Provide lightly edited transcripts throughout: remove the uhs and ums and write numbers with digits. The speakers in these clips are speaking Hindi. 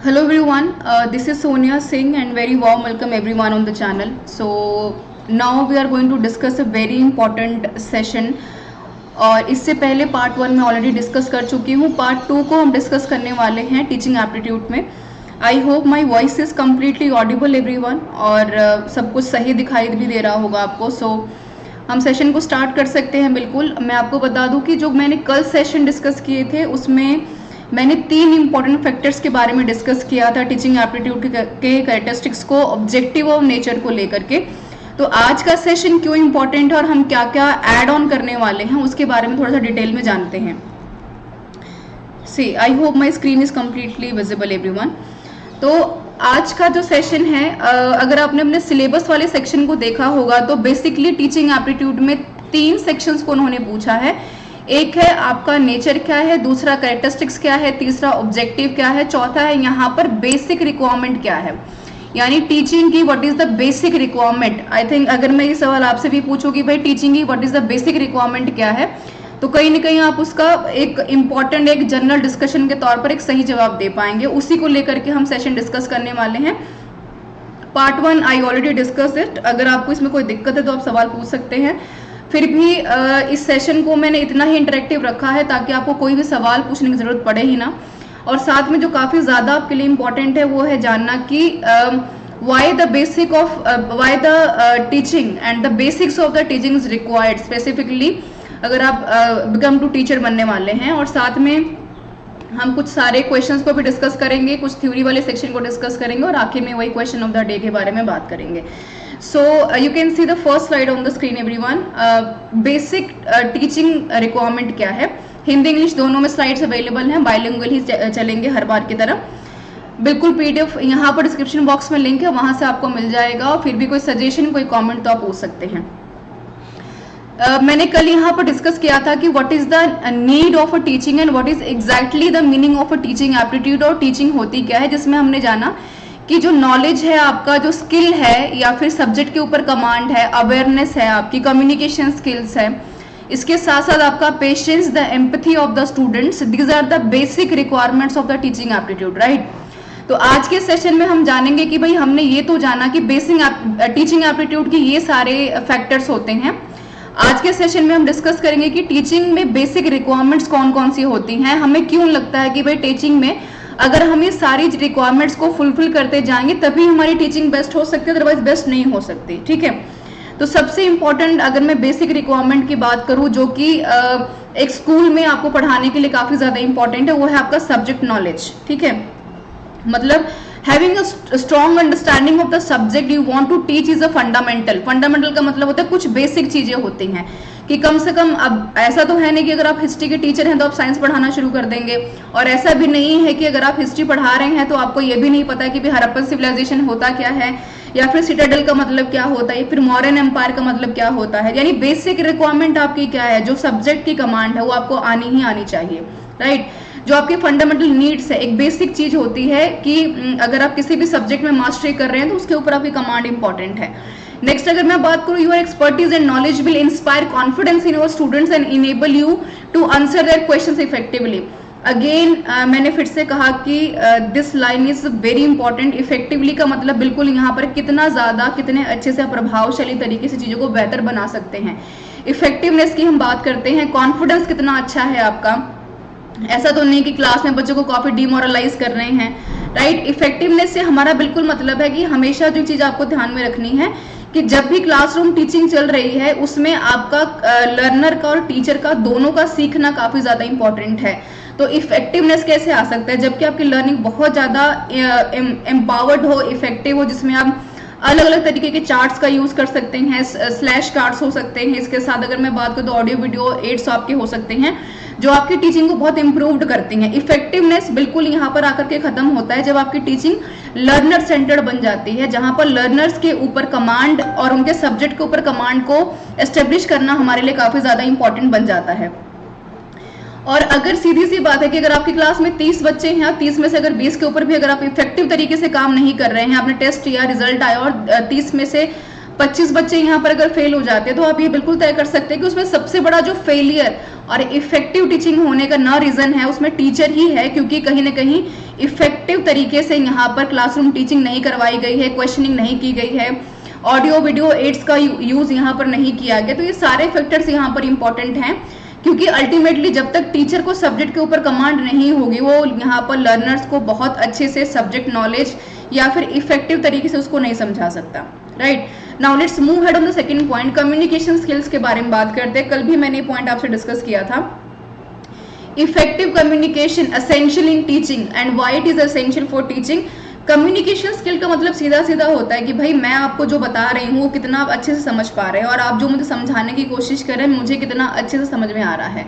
Hello everyone, this is Sonia Singh and very warm welcome everyone on the channel. So now we are going to discuss a very important session. और इससे पहले पार्ट 1 में ऑलरेडी डिस्कस कर चुकी हूँ. पार्ट 2 को हम डिस्कस करने वाले हैं टीचिंग एप्टीट्यूड में. आई hope my voice is completely Audible everyone और सब कुछ सही दिखाई भी दे रहा होगा आपको. सो हम सेशन को स्टार्ट कर सकते हैं. बिल्कुल मैं आपको बता दूं कि जो मैंने कल सेशन डिस्कस किए थे उसमें मैंने 3 इंपॉर्टेंट फैक्टर्स के बारे में डिस्कस किया था टीचिंग एप्टीट्यूड के कैरेक्टरिस्टिक्स को, ऑब्जेक्टिव और नेचर को लेकर के. तो आज का सेशन क्यों इंपॉर्टेंट है और हम क्या क्या ऐड ऑन करने वाले हैं उसके बारे में थोड़ा सा डिटेल में जानते हैं. See I hope my screen is completely visible everyone. तो आज का जो सेशन है, अगर आपने अपने सिलेबस वाले सेक्शन को देखा होगा तो बेसिकली टीचिंग एप्टीट्यूड में 3 सेक्शंस को उन्होंने पूछा है. एक है आपका नेचर क्या है, दूसरा कैरेक्टरिस्टिक्स क्या है, तीसरा ऑब्जेक्टिव क्या है, चौथा है यहाँ पर बेसिक रिक्वायरमेंट क्या है, यानी टीचिंग की what is the basic requirement. I think अगर मैं ये सवाल आपसे भी पूछूं कि भाई टीचिंग की what is the basic requirement क्या है, तो कहीं ना कहीं आप उसका एक इम्पॉर्टेंट एक जनरल डिस्कशन के तौर पर एक सही जवाब दे पाएंगे. उसी को लेकर के हम सेशन डिस्कस करने वाले हैं. Part 1 I already discuss it. अगर आपको इसमें कोई दिक्कत है तो आप सवाल पूछ सकते हैं. फिर भी इस सेशन को मैंने इतना ही इंटरेक्टिव रखा है ताकि आपको कोई भी सवाल पूछने की जरूरत पड़े ही ना. और साथ में जो काफ़ी ज़्यादा आपके लिए इम्पोर्टेंट है वो है जानना कि why the basic of why the teaching and the basics of the teaching is required specifically अगर आप बिकम टू टीचर बनने वाले हैं. और साथ में हम कुछ सारे क्वेश्चंस को भी डिस्कस करेंगे, कुछ थ्योरी वाले सेक्शन को डिस्कस करेंगे और आखिर में वही क्वेश्चन ऑफ द डे के बारे में बात करेंगे. So you can see the first slide on the screen everyone. Basic teaching requirement क्या है. हिंदी इंग्लिश दोनों में स्लाइड्स अवेलेबल हैं, बाइलिंगुअल ही चलेंगे हर बार की तरह. बिल्कुल पीडीएफ यहाँ पर डिस्क्रिप्शन बॉक्स में लिंक है, वहाँ से आपको मिल जाएगा. और फिर भी कोई सजेशन कोई कमेंट तो आप पूछ सकते हैं. मैंने कल यहाँ पर डिस्कस किया था कि what is the need of a teaching and what is exactly the meaning of a teaching aptitude. और टीचिंग होती क्या है, जिसमें हमने जाना कि जो नॉलेज है आपका, जो स्किल है या फिर सब्जेक्ट के ऊपर कमांड है, अवेयरनेस है, आपकी कम्युनिकेशन स्किल्स है, इसके साथ साथ आपका patience, the empathy of the students, these are the basic requirements of the teaching aptitude, right. तो आज के सेशन में हम जानेंगे कि भाई हमने ये तो जाना कि बेसिक टीचिंग एप्टीट्यूड की ये सारे फैक्टर्स होते हैं. आज के सेशन में हम डिस्कस करेंगे कि टीचिंग में बेसिक रिक्वायरमेंट्स कौन कौन सी होती हैं, हमें क्यों लगता है कि भाई टीचिंग में अगर हम ये सारी रिक्वायरमेंट्स को फुलफिल करते जाएंगे तभी हमारी टीचिंग बेस्ट हो सकती है, अदरवाइज बेस्ट नहीं हो सकती. ठीक है. तो सबसे इंपॉर्टेंट अगर मैं बेसिक रिक्वायरमेंट की बात करूं जो कि एक स्कूल में आपको पढ़ाने के लिए काफी ज्यादा इंपॉर्टेंट है, वो है आपका सब्जेक्ट नॉलेज. ठीक है. मतलब having a strong understanding of the subject you want to teach is a fundamental. Fundamental का मतलब होता है कुछ बेसिक चीजें होती हैं कि कम से कम, अब ऐसा तो है नहीं कि अगर आप हिस्ट्री के टीचर हैं तो आप साइंस पढ़ाना शुरू कर देंगे, और ऐसा भी नहीं है कि अगर आप हिस्ट्री पढ़ा रहे हैं तो आपको ये भी नहीं पता है कि भी हड़प्पन सिविलाइजेशन होता क्या है, या फिर सिटाडेल का मतलब क्या होता है, फिर मॉडर्न एम्पायर का मतलब क्या होता है. यानी बेसिक रिक्वायरमेंट आपकी क्या है, जो सब्जेक्ट की कमांड है वो आपको आनी ही आनी चाहिए, राइट. जो आपकी फंडामेंटल नीड्स है, एक बेसिक चीज होती है कि अगर आप किसी भी सब्जेक्ट में मास्टरी कर रहे हैं तो उसके ऊपर आपकी कमांड इंपॉर्टेंट है. नेक्स्ट अगर मैं बात करूं, your expertise and knowledge will inspire confidence in your students and enable you to answer their questions effectively. Again मैंने फिर से कहा कि this line is very important. Effectively का मतलब बिल्कुल यहाँ पर कितना ज्यादा, कितने अच्छे से प्रभावशाली तरीके से चीजों को बेहतर बना सकते हैं. इफेक्टिवनेस की हम बात करते हैं, कॉन्फिडेंस कितना अच्छा है आपका. ऐसा तो नहीं कि क्लास में बच्चों को काफी डिमोरलाइज कर रहे हैं, राइट. इफेक्टिवनेस से हमारा बिल्कुल मतलब है कि हमेशा जो चीज आपको ध्यान में रखनी है कि जब भी क्लासरूम टीचिंग चल रही है उसमें आपका लर्नर का और टीचर का दोनों का सीखना काफी ज्यादा इंपॉर्टेंट है. तो इफेक्टिवनेस कैसे आ सकता है, जबकि आपकी लर्निंग बहुत ज्यादा एम्पावर्ड हो, इफेक्टिव हो, जिसमें आप अलग अलग तरीके के चार्ट्स का यूज कर सकते हैं, स्लैश कार्ड्स हो सकते हैं. इसके साथ अगर मैं बात करूं तो ऑडियो वीडियो एड्स आपके हो सकते हैं जो आपकी टीचिंग को बहुत इंप्रूव्ड करती हैं. इफेक्टिवनेस बिल्कुल यहाँ पर आकर के खत्म होता है जब आपकी टीचिंग लर्नर सेंटर्ड बन जाती है, जहां पर लर्नर्स के ऊपर कमांड और उनके सब्जेक्ट के ऊपर कमांड को एस्टेब्लिश करना हमारे लिए काफी ज्यादा इंपॉर्टेंट बन जाता है. और अगर सीधी सी बात है कि अगर आपकी क्लास में 30 बच्चे हैं और 30 में से अगर 20 के ऊपर भी अगर आप इफेक्टिव तरीके से काम नहीं कर रहे हैं, आपने टेस्ट या रिजल्ट आया और 30 में से 25 बच्चे यहाँ पर अगर फेल हो जाते हैं तो आप ये बिल्कुल तय कर सकते हैं कि उसमें सबसे बड़ा जो फेलियर और इफेक्टिव टीचिंग होने का ना रीजन है उसमें टीचर ही है, क्योंकि कहीं ना कहीं इफेक्टिव तरीके से यहाँ पर क्लासरूम टीचिंग नहीं करवाई गई है, क्वेश्चनिंग नहीं की गई है, ऑडियो वीडियो एड्स का यूज यहाँ पर नहीं किया गया। तो ये सारे फैक्टर्स यहाँ पर इंपॉर्टेंट हैं, क्योंकि अल्टीमेटली जब तक टीचर को सब्जेक्ट के ऊपर कमांड नहीं होगी वो यहाँ पर लर्नर्स को बहुत अच्छे से सब्जेक्ट नॉलेज या फिर इफेक्टिव तरीके से उसको नहीं समझा सकता। Right, now let's move head on the second point, communication skills के बारे में बात करते हैं। कल भी मैंने ये पॉइंट आपसे डिस्कस किया था। Effective communication essential in teaching and why it is essential for teaching. Communication skill का मतलब सीधा सीधा होता है कि भाई मैं आपको जो बता रही हूँ वो कितना आप अच्छे से समझ पा रहे हैं, और आप जो मुझे समझाने की कोशिश कर रहे हैं मुझे कितना अच्छे से समझ में आ रहा है।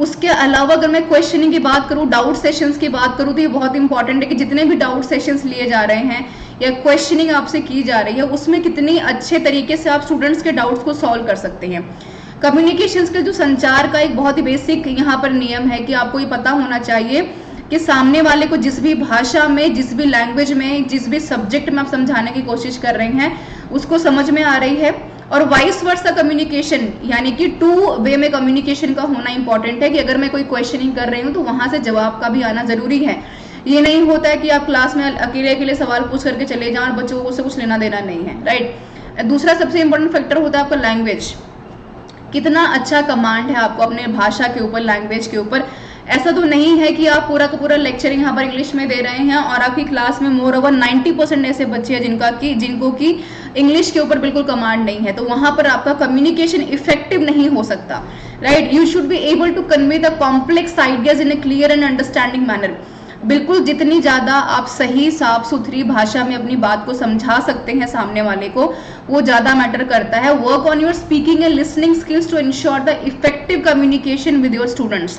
उसके अलावा अगर मैं क्वेश्चनिंग की बात करूँ, डाउट सेशंस की बात करूँ, तो ये बहुत इंपॉर्टेंट है कि जितने भी डाउट सेशंस लिए जा रहे हैं या क्वेश्चनिंग आपसे की जा रही है उसमें कितनी अच्छे तरीके से आप स्टूडेंट्स के डाउट्स को सॉल्व कर सकते हैं। कम्युनिकेशन स्किल जो संचार का एक बहुत ही बेसिक यहाँ पर नियम है कि आपको ये पता होना चाहिए कि सामने वाले को जिस भी भाषा में, जिस भी लैंग्वेज में, जिस भी सब्जेक्ट में आप समझाने की कोशिश कर रहे हैं उसको समझ में आ रही है। और वाइस वर्सा कम्युनिकेशन यानी कि टू वे में कम्युनिकेशन का होना इंपॉर्टेंट है कि अगर मैं कोई क्वेश्चनिंग कर रही हूँ तो वहां से जवाब का भी आना जरूरी है। ये नहीं होता है कि आप क्लास में अकेले अकेले सवाल पूछ करके चले जाएं और बच्चों को उससे कुछ लेना देना नहीं है। राइट, दूसरा सबसे इंपॉर्टेंट फैक्टर होता है आपका लैंग्वेज, कितना अच्छा कमांड है आपको अपने भाषा के ऊपर, लैंग्वेज के ऊपर। ऐसा तो नहीं है कि आप पूरा का पूरा लेक्चर यहाँ पर इंग्लिश में दे रहे हैं और आपकी क्लास में मोर ओवर 90% ऐसे बच्चे हैं जिनको कि इंग्लिश के ऊपर बिल्कुल कमांड नहीं है, तो वहां पर आपका कम्युनिकेशन इफेक्टिव नहीं हो सकता। Right, you should be able to convey the complex ideas in a clear and understanding manner. बिल्कुल जितनी ज्यादा आप सही साफ सुथरी भाषा में अपनी बात को समझा सकते हैं सामने वाले को, वो ज्यादा मैटर करता है। Work on your speaking and listening skills to ensure the effective communication with your students,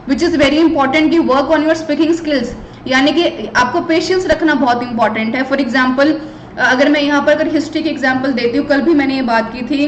which is very important कि work on your speaking skills, यानी कि आपको पेशेंस रखना बहुत इंपॉर्टेंट है। फॉर एग्जाम्पल अगर मैं यहाँ पर अगर हिस्ट्री की एग्जाम्पल देती हूँ, कल भी मैंने ये बात की थी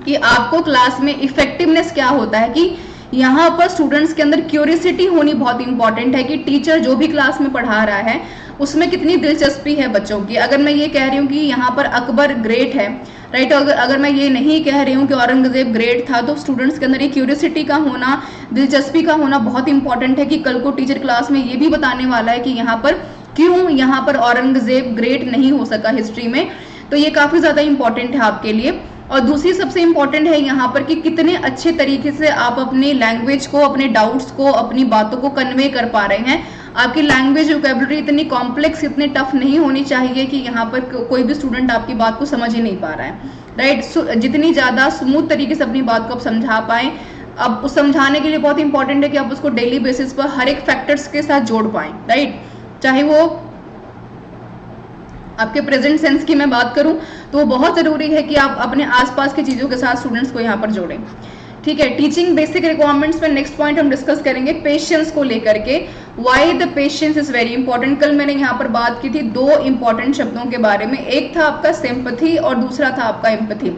कि आपको क्लास में इफेक्टिवनेस क्या होता है कि यहाँ पर स्टूडेंट्स के अंदर क्यूरियोसिटी होनी बहुत इंपॉर्टेंट है कि टीचर जो भी क्लास में पढ़ा रहा है उसमें कितनी दिलचस्पी है बच्चों की। अगर मैं ये कह रही हूँ कि यहाँ पर अकबर ग्रेट है, राइट, अगर मैं ये नहीं कह रही हूँ कि औरंगजेब ग्रेट था, तो स्टूडेंट्स के अंदर ये क्यूरियोसिटी का होना, दिलचस्पी का होना बहुत इंपॉर्टेंट है कि कल को टीचर क्लास में ये भी बताने वाला है कि यहाँ पर क्यों यहाँ पर औरंगजेब ग्रेट नहीं हो सका हिस्ट्री में। तो ये काफी ज्यादा इंपॉर्टेंट है आपके लिए। और दूसरी सबसे इंपॉर्टेंट है यहाँ पर कि कितने अच्छे तरीके से आप अपनी लैंग्वेज को, अपने डाउट्स को, अपनी बातों को कन्वे कर पा रहे हैं। आपकी लैंग्वेज वोकैबुलरी इतनी कॉम्प्लेक्स, इतनी टफ नहीं होनी चाहिए कि यहाँ पर कोई भी स्टूडेंट आपकी बात को समझ ही नहीं पा रहा है। राइट, जितनी ज्यादा स्मूथ तरीके से अपनी बात को आप समझा पाए। अब उस समझाने के लिए बहुत इंपॉर्टेंट है कि आप उसको डेली बेसिस पर हर एक फैक्टर्स के साथ जोड़ पाए। राइट, चाहे वो आपके प्रेजेंट सेंस की मैं बात करूं तो बहुत जरूरी है कि आप अपने आसपास की चीजों के साथ स्टूडेंट्स को यहाँ पर जोड़ें। ठीक है, टीचिंग बेसिक रिक्वायरमेंट्स में नेक्स्ट पॉइंट हम डिस्कस करेंगे पेशेंस को लेकर के। Why the patience is very important. कल मैंने यहाँ पर बात की थी दो इंपॉर्टेंट शब्दों के बारे में, एक था आपका सिंपैथी और दूसरा था आपका empathy.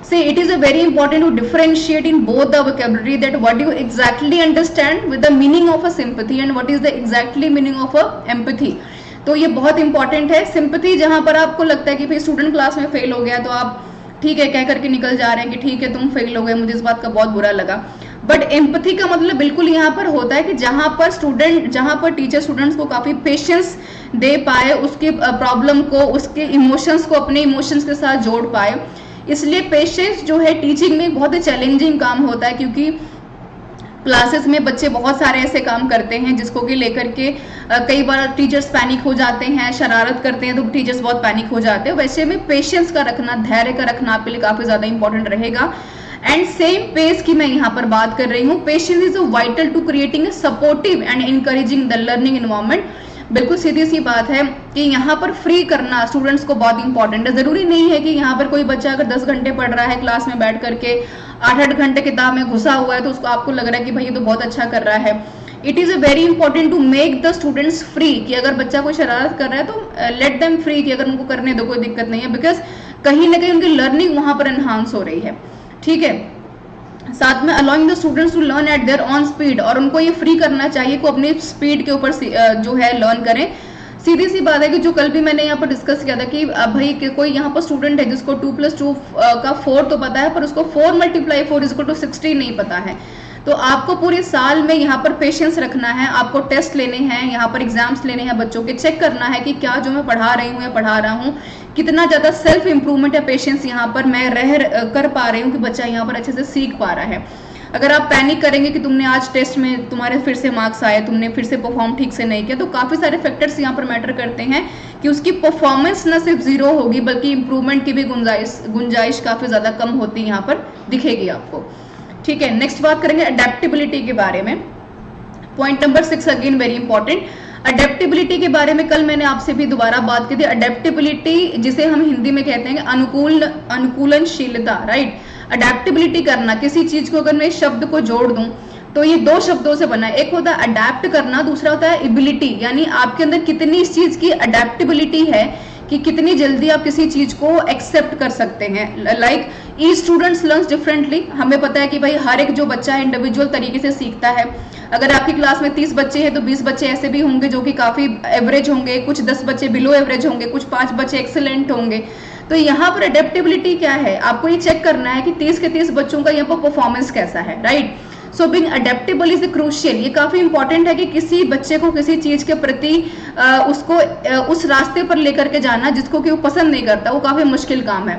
See, it is a very important to differentiate in both the vocabulary that what you exactly understand with the meaning of a sympathy and what is the exactly meaning of a empathy। तो ये बहुत इंपॉर्टेंट है। सिंपैथी जहां पर आपको लगता है कि भाई स्टूडेंट क्लास में फेल हो गया तो आप ठीक है कह करके निकल जा रहे हैं कि ठीक है तुम फेल हो गए, मुझे इस बात का बहुत बुरा लगा। बट एम्पैथी का मतलब बिल्कुल यहाँ पर होता है कि जहां पर टीचर स्टूडेंट्स को काफी पेशेंस दे पाए, उसके प्रॉब्लम को, उसके इमोशंस को अपने इमोशंस के साथ जोड़ पाए। इसलिए पेशेंस जो है टीचिंग में बहुत ही चैलेंजिंग काम होता है, क्योंकि क्लासेस में बच्चे बहुत सारे ऐसे काम करते हैं जिसको कि लेकर के कई बार टीचर्स पैनिक हो जाते हैं, शरारत करते हैं तो टीचर्स बहुत पैनिक हो जाते हैं। वैसे में पेशेंस का रखना, धैर्य का रखना आपके लिए काफी ज्यादा इंपॉर्टेंट रहेगा। एंड सेम पेस की मैं यहाँ पर बात कर रही हूँ। Patience is vital to creating a supportive and encouraging the learning environment. बिल्कुल सीधी सी बात है कि यहाँ पर फ्री करना स्टूडेंट्स को बहुत इंपॉर्टेंट है। जरूरी नहीं है कि यहाँ पर कोई बच्चा अगर 10 घंटे पढ़ रहा है क्लास में बैठ करके 8-8 घंटे किताब में घुसा हुआ है तो उसको आपको लग रहा है कि भाई ये तो बहुत अच्छा कर रहा है। It is a very important to make the students free, कि अगर बच्चा कोई शरारत कर रहा है तो लेट देम फ्री, कि अगर उनको करने दो कोई दिक्कत नहीं है, बिकॉज कहीं ना कहीं उनकी लर्निंग वहां पर एनहांस हो रही है। ठीक है, साथ में allowing the students to learn at their own speed, और उनको ये फ्री करना चाहिए को अपनी स्पीड के ऊपर जो है लर्न करें। सीधी सी बात है कि जो कल भी मैंने यहाँ पर डिस्कस किया था कि भाई कोई यहाँ पर स्टूडेंट है जिसको 2+2 का 4 तो पता है, पर उसको 4 × 4 = 60 नहीं पता है। तो आपको पूरे साल में यहाँ पर पेशेंस रखना है, आपको टेस्ट लेने हैं, यहाँ पर एग्जाम्स लेने हैं, बच्चों के चेक करना है कि क्या जो मैं पढ़ा रही हूँ या पढ़ा रहा हूँ कितना ज़्यादा सेल्फ इम्प्रूवमेंट या पेशेंस यहाँ पर मैं कर पा रही हूँ कि बच्चा यहाँ पर अच्छे से सीख पा रहा है। अगर आप पैनिक करेंगे कि तुमने आज टेस्ट में तुम्हारे फिर से मार्क्स आए, तुमने फिर से परफॉर्म ठीक से नहीं किया, तो काफ़ी सारे फैक्टर्स यहाँ पर मैटर करते हैं कि उसकी परफॉर्मेंस न सिर्फ 0 होगी बल्कि इंप्रूवमेंट की भी गुंजाइश काफ़ी ज़्यादा कम होती है यहाँ पर दिखेगी आपको। ठीक है, नेक्स्ट बात करेंगे अडेप्टेबिलिटी के बारे में। Point number 6 again very important. Adaptability के बारे में कल मैंने आपसे भी दोबारा बात की थी। अडेप्टेबिलिटी जिसे हम हिंदी में कहते हैं अनुकूलनशीलता, राइट। अडेप्टेबिलिटी करना, किसी चीज को अगर मैं इस शब्द को जोड़ दूं तो ये 2 शब्दों से बना है। एक होता है अडेप्ट करना, दूसरा होता है एबिलिटी, यानी आपके अंदर कितनी इस चीज की अडेप्टेबिलिटी है कि कितनी जल्दी आप किसी चीज को एक्सेप्ट कर सकते हैं। Like each students learns differently. हमें पता है कि भाई हर एक जो बच्चा है इंडिविजुअल तरीके से सीखता है। अगर आपकी क्लास में 30 बच्चे हैं तो 20 बच्चे ऐसे भी होंगे जो कि काफी एवरेज होंगे, कुछ 10 बच्चे बिलो एवरेज होंगे, कुछ 5 बच्चे एक्सेलेंट होंगे। तो यहाँ पर अडेप्टेबिलिटी क्या है, आपको ये चेक करना है कि 30 के 30 बच्चों का यहाँ पर परफॉर्मेंस कैसा है, right. So being adaptable is crucial. ये काफी इंपॉर्टेंट है कि किसी बच्चे को किसी चीज के प्रति उसको उस रास्ते पर लेकर के जाना जिसको कि वो पसंद नहीं करता, वो काफी मुश्किल काम है,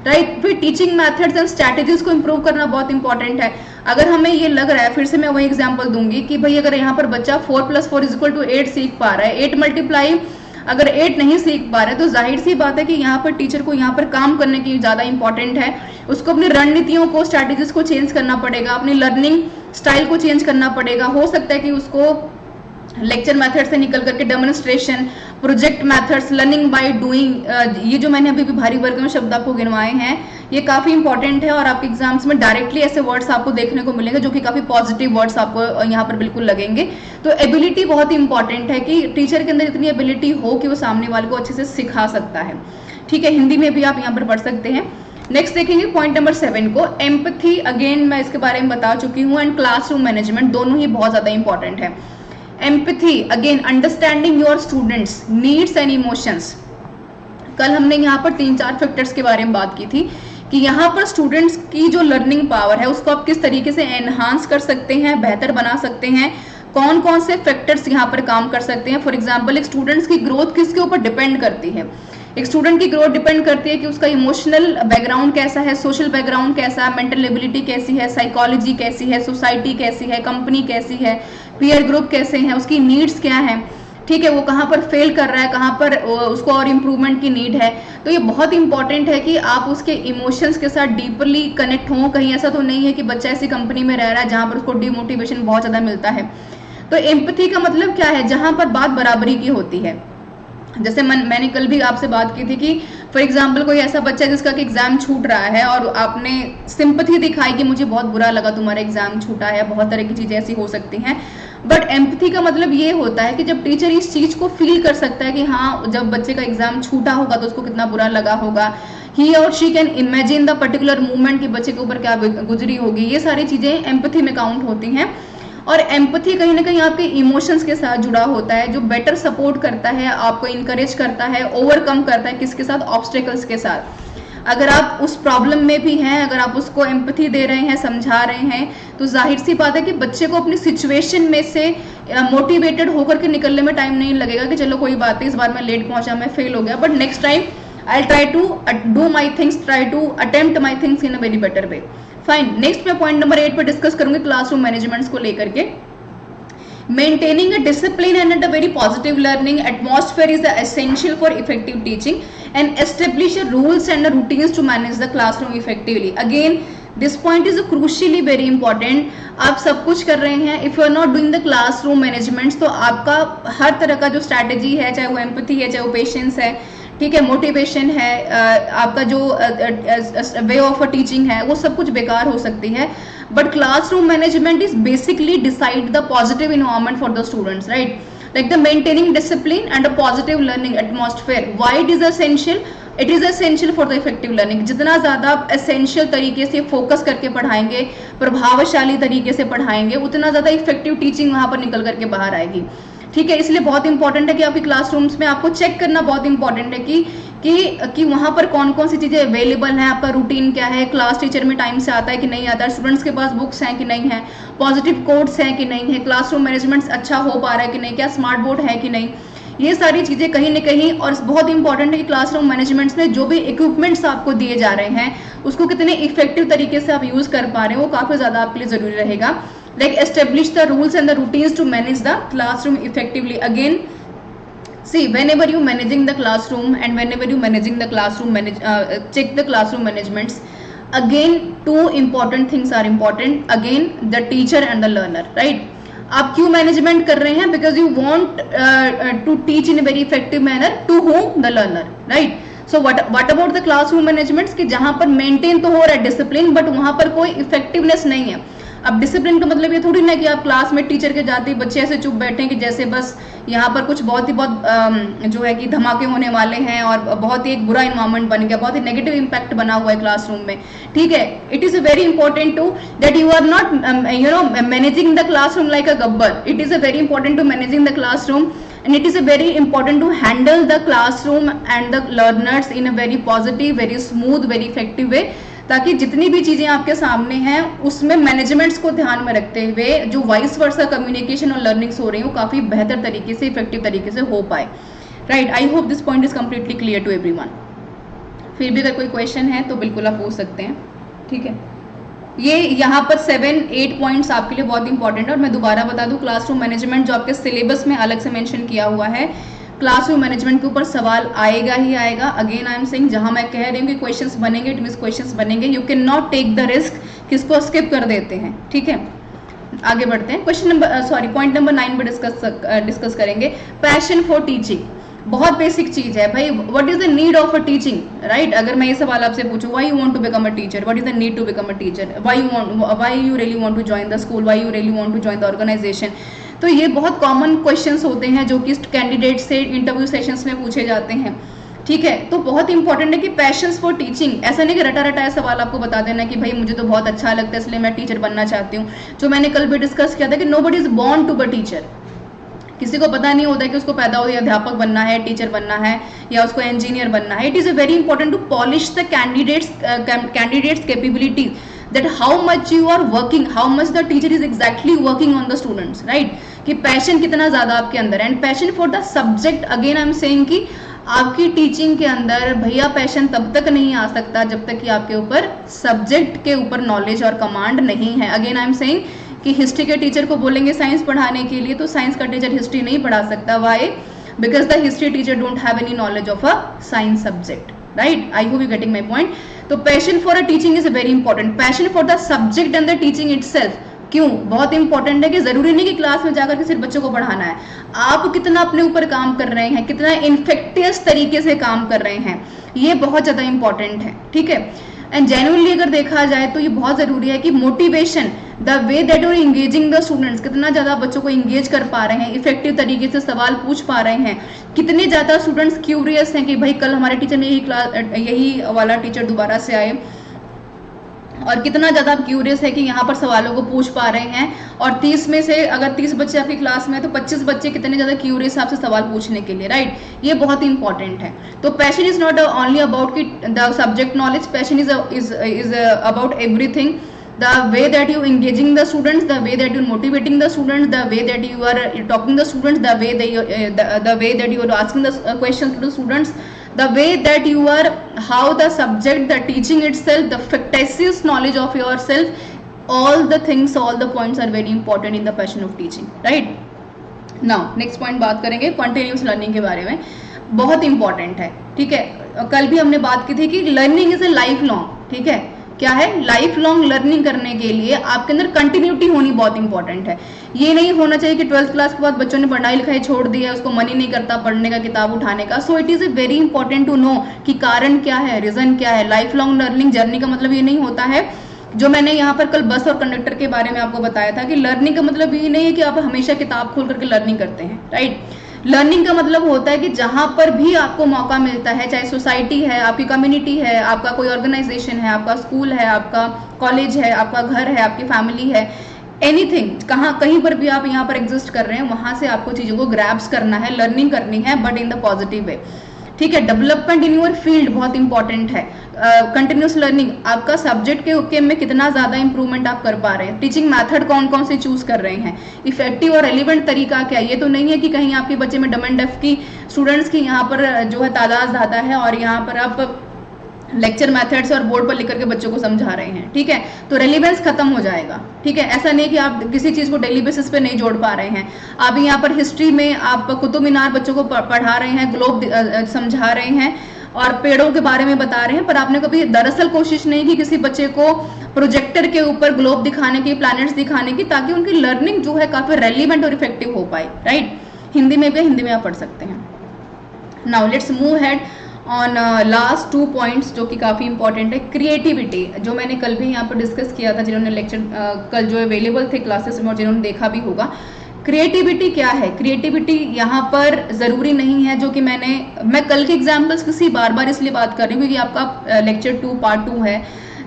राइट। फिर टीचिंग मेथड्स एंड स्ट्रैटेजीज को इंप्रूव करना बहुत इंपॉर्टेंट है। अगर हमें ये लग रहा है, फिर से मैं वही एग्जांपल दूंगी कि भाई अगर यहाँ पर बच्चा 4+4 = 8 सीख पा रहा है, 8 मल्टीप्लाई अगर 8 नहीं सीख पा रहे तो जाहिर सी बात है कि यहाँ पर टीचर को यहाँ पर काम करने की ज्यादा इंपॉर्टेंट है। उसको अपनी रणनीतियों को, स्ट्रैटेजीज को चेंज करना पड़ेगा, अपनी लर्निंग स्टाइल को चेंज करना पड़ेगा। हो सकता है कि उसको लेक्चर मेथड से निकल करके demonstration, project methods, learning by doing, ये जो मैंने अभी भी भारी वर्ग में शब्द आपको गिनवाए हैं, ये काफी इंपॉर्टेंट है और आपके एग्जाम्स में डायरेक्टली ऐसे वर्ड्स आपको देखने को मिलेंगे जो कि काफी पॉजिटिव वर्ड्स आपको यहाँ पर बिल्कुल लगेंगे। तो एबिलिटी बहुत इंपॉर्टेंट है कि टीचर के अंदर इतनी एबिलिटी हो कि वो सामने वाले को अच्छे से सिखा सकता है। ठीक है, हिंदी में भी आप यहाँ पर पढ़ सकते हैं। नेक्स्ट देखेंगे पॉइंट नंबर 7 को, एम्पैथी। अगेन मैं इसके बारे में बता चुकी हूँ, एंड क्लासरूम मैनेजमेंट, दोनों ही बहुत ज्यादा इंपॉर्टेंट है। Empathy again understanding your students needs and emotions. कल हमने यहाँ पर 3-4 फैक्टर्स के बारे में बात की थी कि यहाँ पर स्टूडेंट्स की जो लर्निंग पावर है उसको आप किस तरीके से एनहांस कर सकते हैं, बेहतर बना सकते हैं, कौन कौन से फैक्टर्स यहाँ पर काम कर सकते हैं। फॉर एग्जाम्पल, एक स्टूडेंट्स की ग्रोथ किसके ऊपर डिपेंड करती है? एक स्टूडेंट की ग्रोथ डिपेंड करती है कि उसका इमोशनल बैकग्राउंड कैसा है, सोशल बैकग्राउंड कैसा है, मेंटल एबिलिटी कैसी है, साइकोलॉजी कैसी है, सोसाइटी कैसी है, कंपनी कैसी है, पीयर ग्रुप कैसे हैं, उसकी नीड्स क्या है, ठीक है, वो कहाँ पर फेल कर रहा है, कहाँ पर उसको और इम्प्रूवमेंट की नीड है। तो ये बहुत इंपॉर्टेंट है कि आप उसके इमोशंस के साथ डीपली कनेक्ट हों। कहीं ऐसा तो नहीं है कि बच्चा ऐसी कंपनी में रह रहा है जहाँ पर उसको डिमोटिवेशन बहुत ज़्यादा मिलता है। तो एम्पैथी का मतलब क्या है? जहाँ पर बात बराबरी की होती है। जैसे मैंने कल भी आपसे बात की थी कि फॉर एग्जाम्पल कोई ऐसा बच्चा जिसका कि एग्जाम छूट रहा है और आपने सिंपैथी दिखाई कि मुझे बहुत बुरा लगा तुम्हारा एग्जाम छूटा है, बहुत तरह की चीजें ऐसी हो सकती हैं। बट एम्पैथी का मतलब ये होता है कि जब टीचर इस चीज को फील कर सकता है कि हाँ, जब बच्चे का एग्जाम छूटा होगा तो उसको कितना बुरा लगा होगा, ही और she can imagine the particular movement कि बच्चे के ऊपर क्या गुजरी होगी, ये सारी चीजें एम्पैथी में काउंट होती हैं। और एम्पैथी कहीं ना कहीं आपके इमोशंस के साथ जुड़ा होता है, जो बेटर सपोर्ट करता है, आपको इनकरेज करता है, ओवरकम करता है, किसके साथ? ऑब्स्टेकल्स के साथ। अगर आप उस प्रॉब्लम में भी हैं, अगर आप उसको एम्पैथी दे रहे हैं, समझा रहे हैं, तो जाहिर सी बात है कि बच्चे को अपनी सिचुएशन में से मोटिवेटेड होकर के निकलने में टाइम नहीं लगेगा कि चलो कोई बात नहीं, इस बार मैं लेट पहुंचा, मैं फेल हो गया, but next time I try to do my things, try to attempt my things in a very better way. Fine, next मैं पॉइंट नंबर 8 पर डिस्कस करूंगी क्लासरूम मैनेजमेंट्स को लेकर के। Maintaining a discipline and a very positive learning atmosphere is essential for effective teaching, and establish rules and routines to manage the classroom effectively. Again, this point is crucially very important. आप सब कुछ कर रहे हैं, if you are not doing the classroom management, तो आपका हर तरह का जो स्ट्रैटेजी है, चाहे वो एम्पैथी है, चाहे वो पेशेंस है, ठीक है, मोटिवेशन है, आपका जो वे ऑफ अ टीचिंग है, वो सब कुछ बेकार हो सकती है। But classroom management is basically decide the positive environment for the students, right, like the maintaining discipline and a positive learning atmosphere. Why it is essential? It is essential for the effective learning. जितना ज़्यादा आप essential तरीके से फोकस करके पढ़ाएंगे, प्रभावशाली तरीके से पढ़ाएंगे, उतना ज़्यादा इफेक्टिव टीचिंग वहाँ पर निकल करके बाहर आएगी। ठीक है, इसलिए बहुत इंपॉर्टेंट है कि आपके क्लासरूम्स में आपको चेक करना बहुत इंपॉर्टेंट है कि वहां पर कौन कौन सी चीजें अवेलेबल हैं, आपका रूटीन क्या है, क्लास टीचर में टाइम से आता है कि नहीं आता है, स्टूडेंट्स के पास बुक्स हैं कि नहीं है, पॉजिटिव कोड्स हैं कि नहीं है, क्लासरूम मैनेजमेंट अच्छा हो पा रहा है कि नहीं, क्या स्मार्ट बोर्ड है कि नहीं, ये सारी चीजें कहीं ना कहीं। और बहुत इंपॉर्टेंट है कि क्लासरूम मैनेजमेंट्स में जो भी इक्विपमेंट्स आपको दिए जा रहे हैं उसको कितने इफेक्टिव तरीके से आप यूज कर पा रहे हैं, वो काफी ज्यादा आपके लिए जरूरी रहेगा। Like establish the rules and the routines to manage the classroom effectively. Again see whenever you managing the classroom and whenever you managing the classroom check the classroom managements, again two important things are important, again the teacher and the learner, right? आप क्यों मैनेजमेंट कर रहे हैं? Because you want to teach in a very effective manner to home the learner, right? So what about the classroom management कि जहां पर मेंटेन तो हो रहा है डिसिप्लिन बट वहां पर कोई इफेक्टिवनेस नहीं है। अब डिसिप्लिन का मतलब ये थोड़ी ना कि आप क्लास में टीचर के जाते ही बच्चे ऐसे चुप बैठे कि जैसे बस यहाँ पर कुछ बहुत जो है कि धमाके होने वाले हैं और बहुत ही एक बुरा इन्वायरमेंट बन गया, बहुत ही नेगेटिव इंपैक्ट बना हुआ है क्लासरूम में, ठीक है? It is very important to that you are not managing the classroom like a Gabbar. It is very important to managing the classroom and it is a very important to handle the classroom and the learners in a very positive, very smooth, very effective way, ताकि जितनी भी चीजें आपके सामने हैं उसमें मैनेजमेंट्स को ध्यान में रखते हुए जो वाइस वर्सा कम्युनिकेशन और लर्निंग्स हो रही है वो काफी बेहतर तरीके से, इफेक्टिव तरीके से हो पाए, right? I hope this point is completely clear to everyone. फिर भी अगर कोई क्वेश्चन है तो बिल्कुल आप पूछ सकते हैं, ठीक है? ये यहाँ पर 7-8 पॉइंट्स आपके लिए बहुत इंपॉर्टेंट है। और मैं दोबारा बता दूं, क्लासरूम मैनेजमेंट जो आपके सिलेबस में अलग से मेंशन किया हुआ है, क्लासरूम मैनेजमेंट के ऊपर सवाल आएगा ही आएगा। अगेन आई एम सेइंग, जहां मैं कह रही हूँ कि क्वेश्चंस बनेंगे, इट मींस क्वेश्चंस बनेंगे, you can not take the risk किसको स्किप कर देते हैं, ठीक है? आगे बढ़ते हैं, पॉइंट नंबर 9 पे डिस्कस करेंगे, पैशन फॉर टीचिंग। बहुत बेसिक चीज है भाई, what is the need of a teaching, right? अगर मैं ये सवाल आपसे पूछूं, why you want to become a teacher, what is the need to become a teacher, why you really want to join the school, why you really want to join the organisation, तो ये बहुत कॉमन क्वेश्चंस होते हैं जो कि कैंडिडेट से इंटरव्यू सेशंस में पूछे जाते हैं, ठीक है? तो बहुत इंपॉर्टेंट है कि पैशंस फॉर टीचिंग, ऐसा नहीं कि रटा रटाया सवाल आपको बता देना कि भाई मुझे तो बहुत अच्छा लगता है इसलिए मैं टीचर बनना चाहती हूँ। जो मैंने कल भी डिस्कस किया था कि nobody is born to be teacher, किसी को पता नहीं होता कि उसको पैदा हो अध्यापक बनना है, टीचर बनना है या उसको इंजीनियर बनना है। It is very important to polish the candidates capability, that how much you are working, how much the teacher is exactly working on the students, right? कि पैशन कितना ज्यादा आपके अंदर है। And passion for the subject, again I am saying कि आपकी टीचिंग के अंदर भैया पैशन तब तक नहीं आ सकता जब तक कि आपके ऊपर सब्जेक्ट के ऊपर नॉलेज और कमांड नहीं है। अगेन आई एम सेइंग कि हिस्ट्री के टीचर को बोलेंगे साइंस पढ़ाने के लिए तो साइंस का टीचर हिस्ट्री नहीं पढ़ा सकता। Why? Because the history teacher don't have any knowledge of a science subject, right? I hope you getting my point. तो passion for a teaching is very important, passion for the subject and the teaching itself. क्यों बहुत इंपॉर्टेंट है कि जरूरी नहीं कि क्लास में जाकर के सिर्फ बच्चों को पढ़ाना है, आप कितना अपने ऊपर काम कर रहे हैं, कितना इनफेक्टियस तरीके से काम कर रहे हैं, ये बहुत ज्यादा इंपॉर्टेंट है, ठीक है? एंड जेन्युइनली अगर देखा जाए तो ये बहुत जरूरी है कि motivation, the way that you are engaging the students, कितना ज्यादा बच्चों को इंगेज कर पा रहे हैं, इफेक्टिव तरीके से सवाल पूछ पा रहे हैं, कितने ज्यादा स्टूडेंट्स क्यूरियस हैं कि भाई कल हमारे टीचर ने यही वाला टीचर दोबारा से आए, और कितना ज्यादा क्यूरियस है कि यहाँ पर सवालों को पूछ पा रहे हैं। और 30 में से अगर 30 बच्चे आपकी क्लास में है तो 25 बच्चे कितने ज्यादा क्यूरियस आपसे सवाल पूछने के लिए, राइट? ये बहुत इंपॉर्टेंट है। तो passion is not only about the subject knowledge, passion is about everything, the way that you engaging the students, the way that you motivating the students, the way that you are talking the students, the way that you are asking the questions to the students, the way that you are, how the subject, the teaching itself, the fictitious knowledge of yourself, all the things, all the points are very important in the passion of teaching, right? now next point बात करेंगे continuous learning के बारे में, बहुत इंपॉर्टेंट है, ठीक है? कल भी हमने बात की थी कि learning is a life long, ठीक है? क्या है? लाइफ लॉन्ग लर्निंग करने के लिए आपके अंदर कंटिन्यूटी होनी बहुत इंपॉर्टेंट है। ये नहीं होना चाहिए कि 12th क्लास के बाद बच्चों ने पढ़ाई लिखाई छोड़ दिया, उसको मन ही नहीं करता पढ़ने का, किताब उठाने का। So it is a very important to know कि कारण क्या है, रीजन क्या है। लाइफ लॉन्ग लर्निंग जर्नी का मतलब ये नहीं होता है, जो मैंने यहाँ पर कल बस और कंडक्टर के बारे में आपको बताया था कि लर्निंग का मतलब ये नहीं है कि आप हमेशा किताब खोल करके लर्निंग करते हैं, राइट? लर्निंग का मतलब होता है कि जहां पर भी आपको मौका मिलता है, चाहे सोसाइटी है, आपकी कम्युनिटी है, आपका कोई ऑर्गेनाइजेशन है, आपका स्कूल है, आपका कॉलेज है, आपका घर है, आपकी फैमिली है, एनीथिंग, कहाँ कहीं पर भी आप यहाँ पर एग्जिस्ट कर रहे हैं, वहां से आपको चीजों को ग्रैब्स करना है, लर्निंग करनी है, but in the positive way. ठीक है, डेवलपमेंट इन योर फील्ड बहुत इंपॉर्टेंट है। कंटिन्यूस लर्निंग, आपका सब्जेक्ट के में कितना ज्यादा इंप्रूवमेंट आप कर पा रहे हैं, टीचिंग मेथड कौन कौन से चूज कर रहे हैं, इफेक्टिव और रेलिवेंट तरीका क्या है। ये तो नहीं है कि कहीं आपके बच्चे में डम एंड डेफ की स्टूडेंट्स की यहाँ पर जो है तादाद ज्यादा है और यहाँ पर आप लेक्चर मेथड्स और बोर्ड पर लिख करके बच्चों को समझा रहे हैं। ठीक है, तो रेलिवेंस खत्म हो जाएगा। ठीक है, ऐसा नहीं कि आप किसी चीज को डेली बेसिस पे नहीं जोड़ पा रहे हैं। आप यहाँ पर हिस्ट्री में आप कुतुब मीनार बच्चों को पढ़ा रहे हैं, ग्लोब समझा रहे हैं और पेड़ों के बारे में बता रहे हैं, पर आपने कभी दरअसल कोशिश नहीं की किसी बच्चे को प्रोजेक्टर के ऊपर ग्लोब दिखाने की, प्लैनेट्स दिखाने की, ताकि उनकी लर्निंग जो है काफी रेलिवेंट और इफेक्टिव हो पाए। राइट, हिंदी में भी, हिंदी में आप पढ़ सकते हैं। Now let's move head on last 2 points जो कि काफ़ी इंपॉर्टेंट है। क्रिएटिविटी, जो मैंने कल भी यहाँ पर डिस्कस किया था, जिन्होंने लेक्चर कल जो अवेलेबल थे क्लासेस में और जिन्होंने देखा भी होगा। क्रिएटिविटी क्या है? क्रिएटिविटी यहाँ पर ज़रूरी नहीं है जो कि मैं कल के एग्जाम्पल्स किसी बार इसलिए बात कर रही हूँ क्योंकि आपका लेक्चर 2 पार्ट 2 है,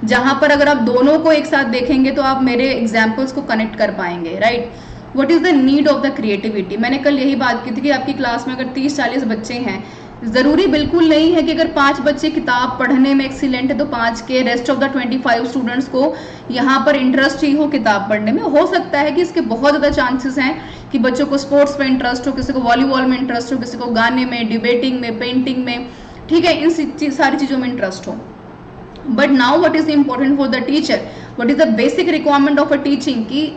जहाँ पर अगर आप दोनों को एक साथ देखेंगे तो आप मेरे एग्जाम्पल्स को कनेक्ट कर पाएंगे। Right, what is the need of the creativity? मैंने कल यही बात की थी कि आपकी क्लास में अगर 30-40 बच्चे हैं, जरूरी बिल्कुल नहीं है कि अगर 5 बच्चे किताब पढ़ने में एक्सीलेंट है तो 5 के रेस्ट ऑफ द 25 स्टूडेंट्स को यहाँ पर इंटरेस्ट ही हो किताब पढ़ने में। हो सकता है कि इसके बहुत ज़्यादा चांसेस हैं कि बच्चों को स्पोर्ट्स में इंटरेस्ट हो, किसी को वॉलीबॉल में इंटरेस्ट हो, किसी को गाने में, डिबेटिंग में, पेंटिंग में, ठीक है, इन सारी चीज़ों में इंटरेस्ट हो। But now what is important for the teacher, what is the basic requirement of a teaching, कि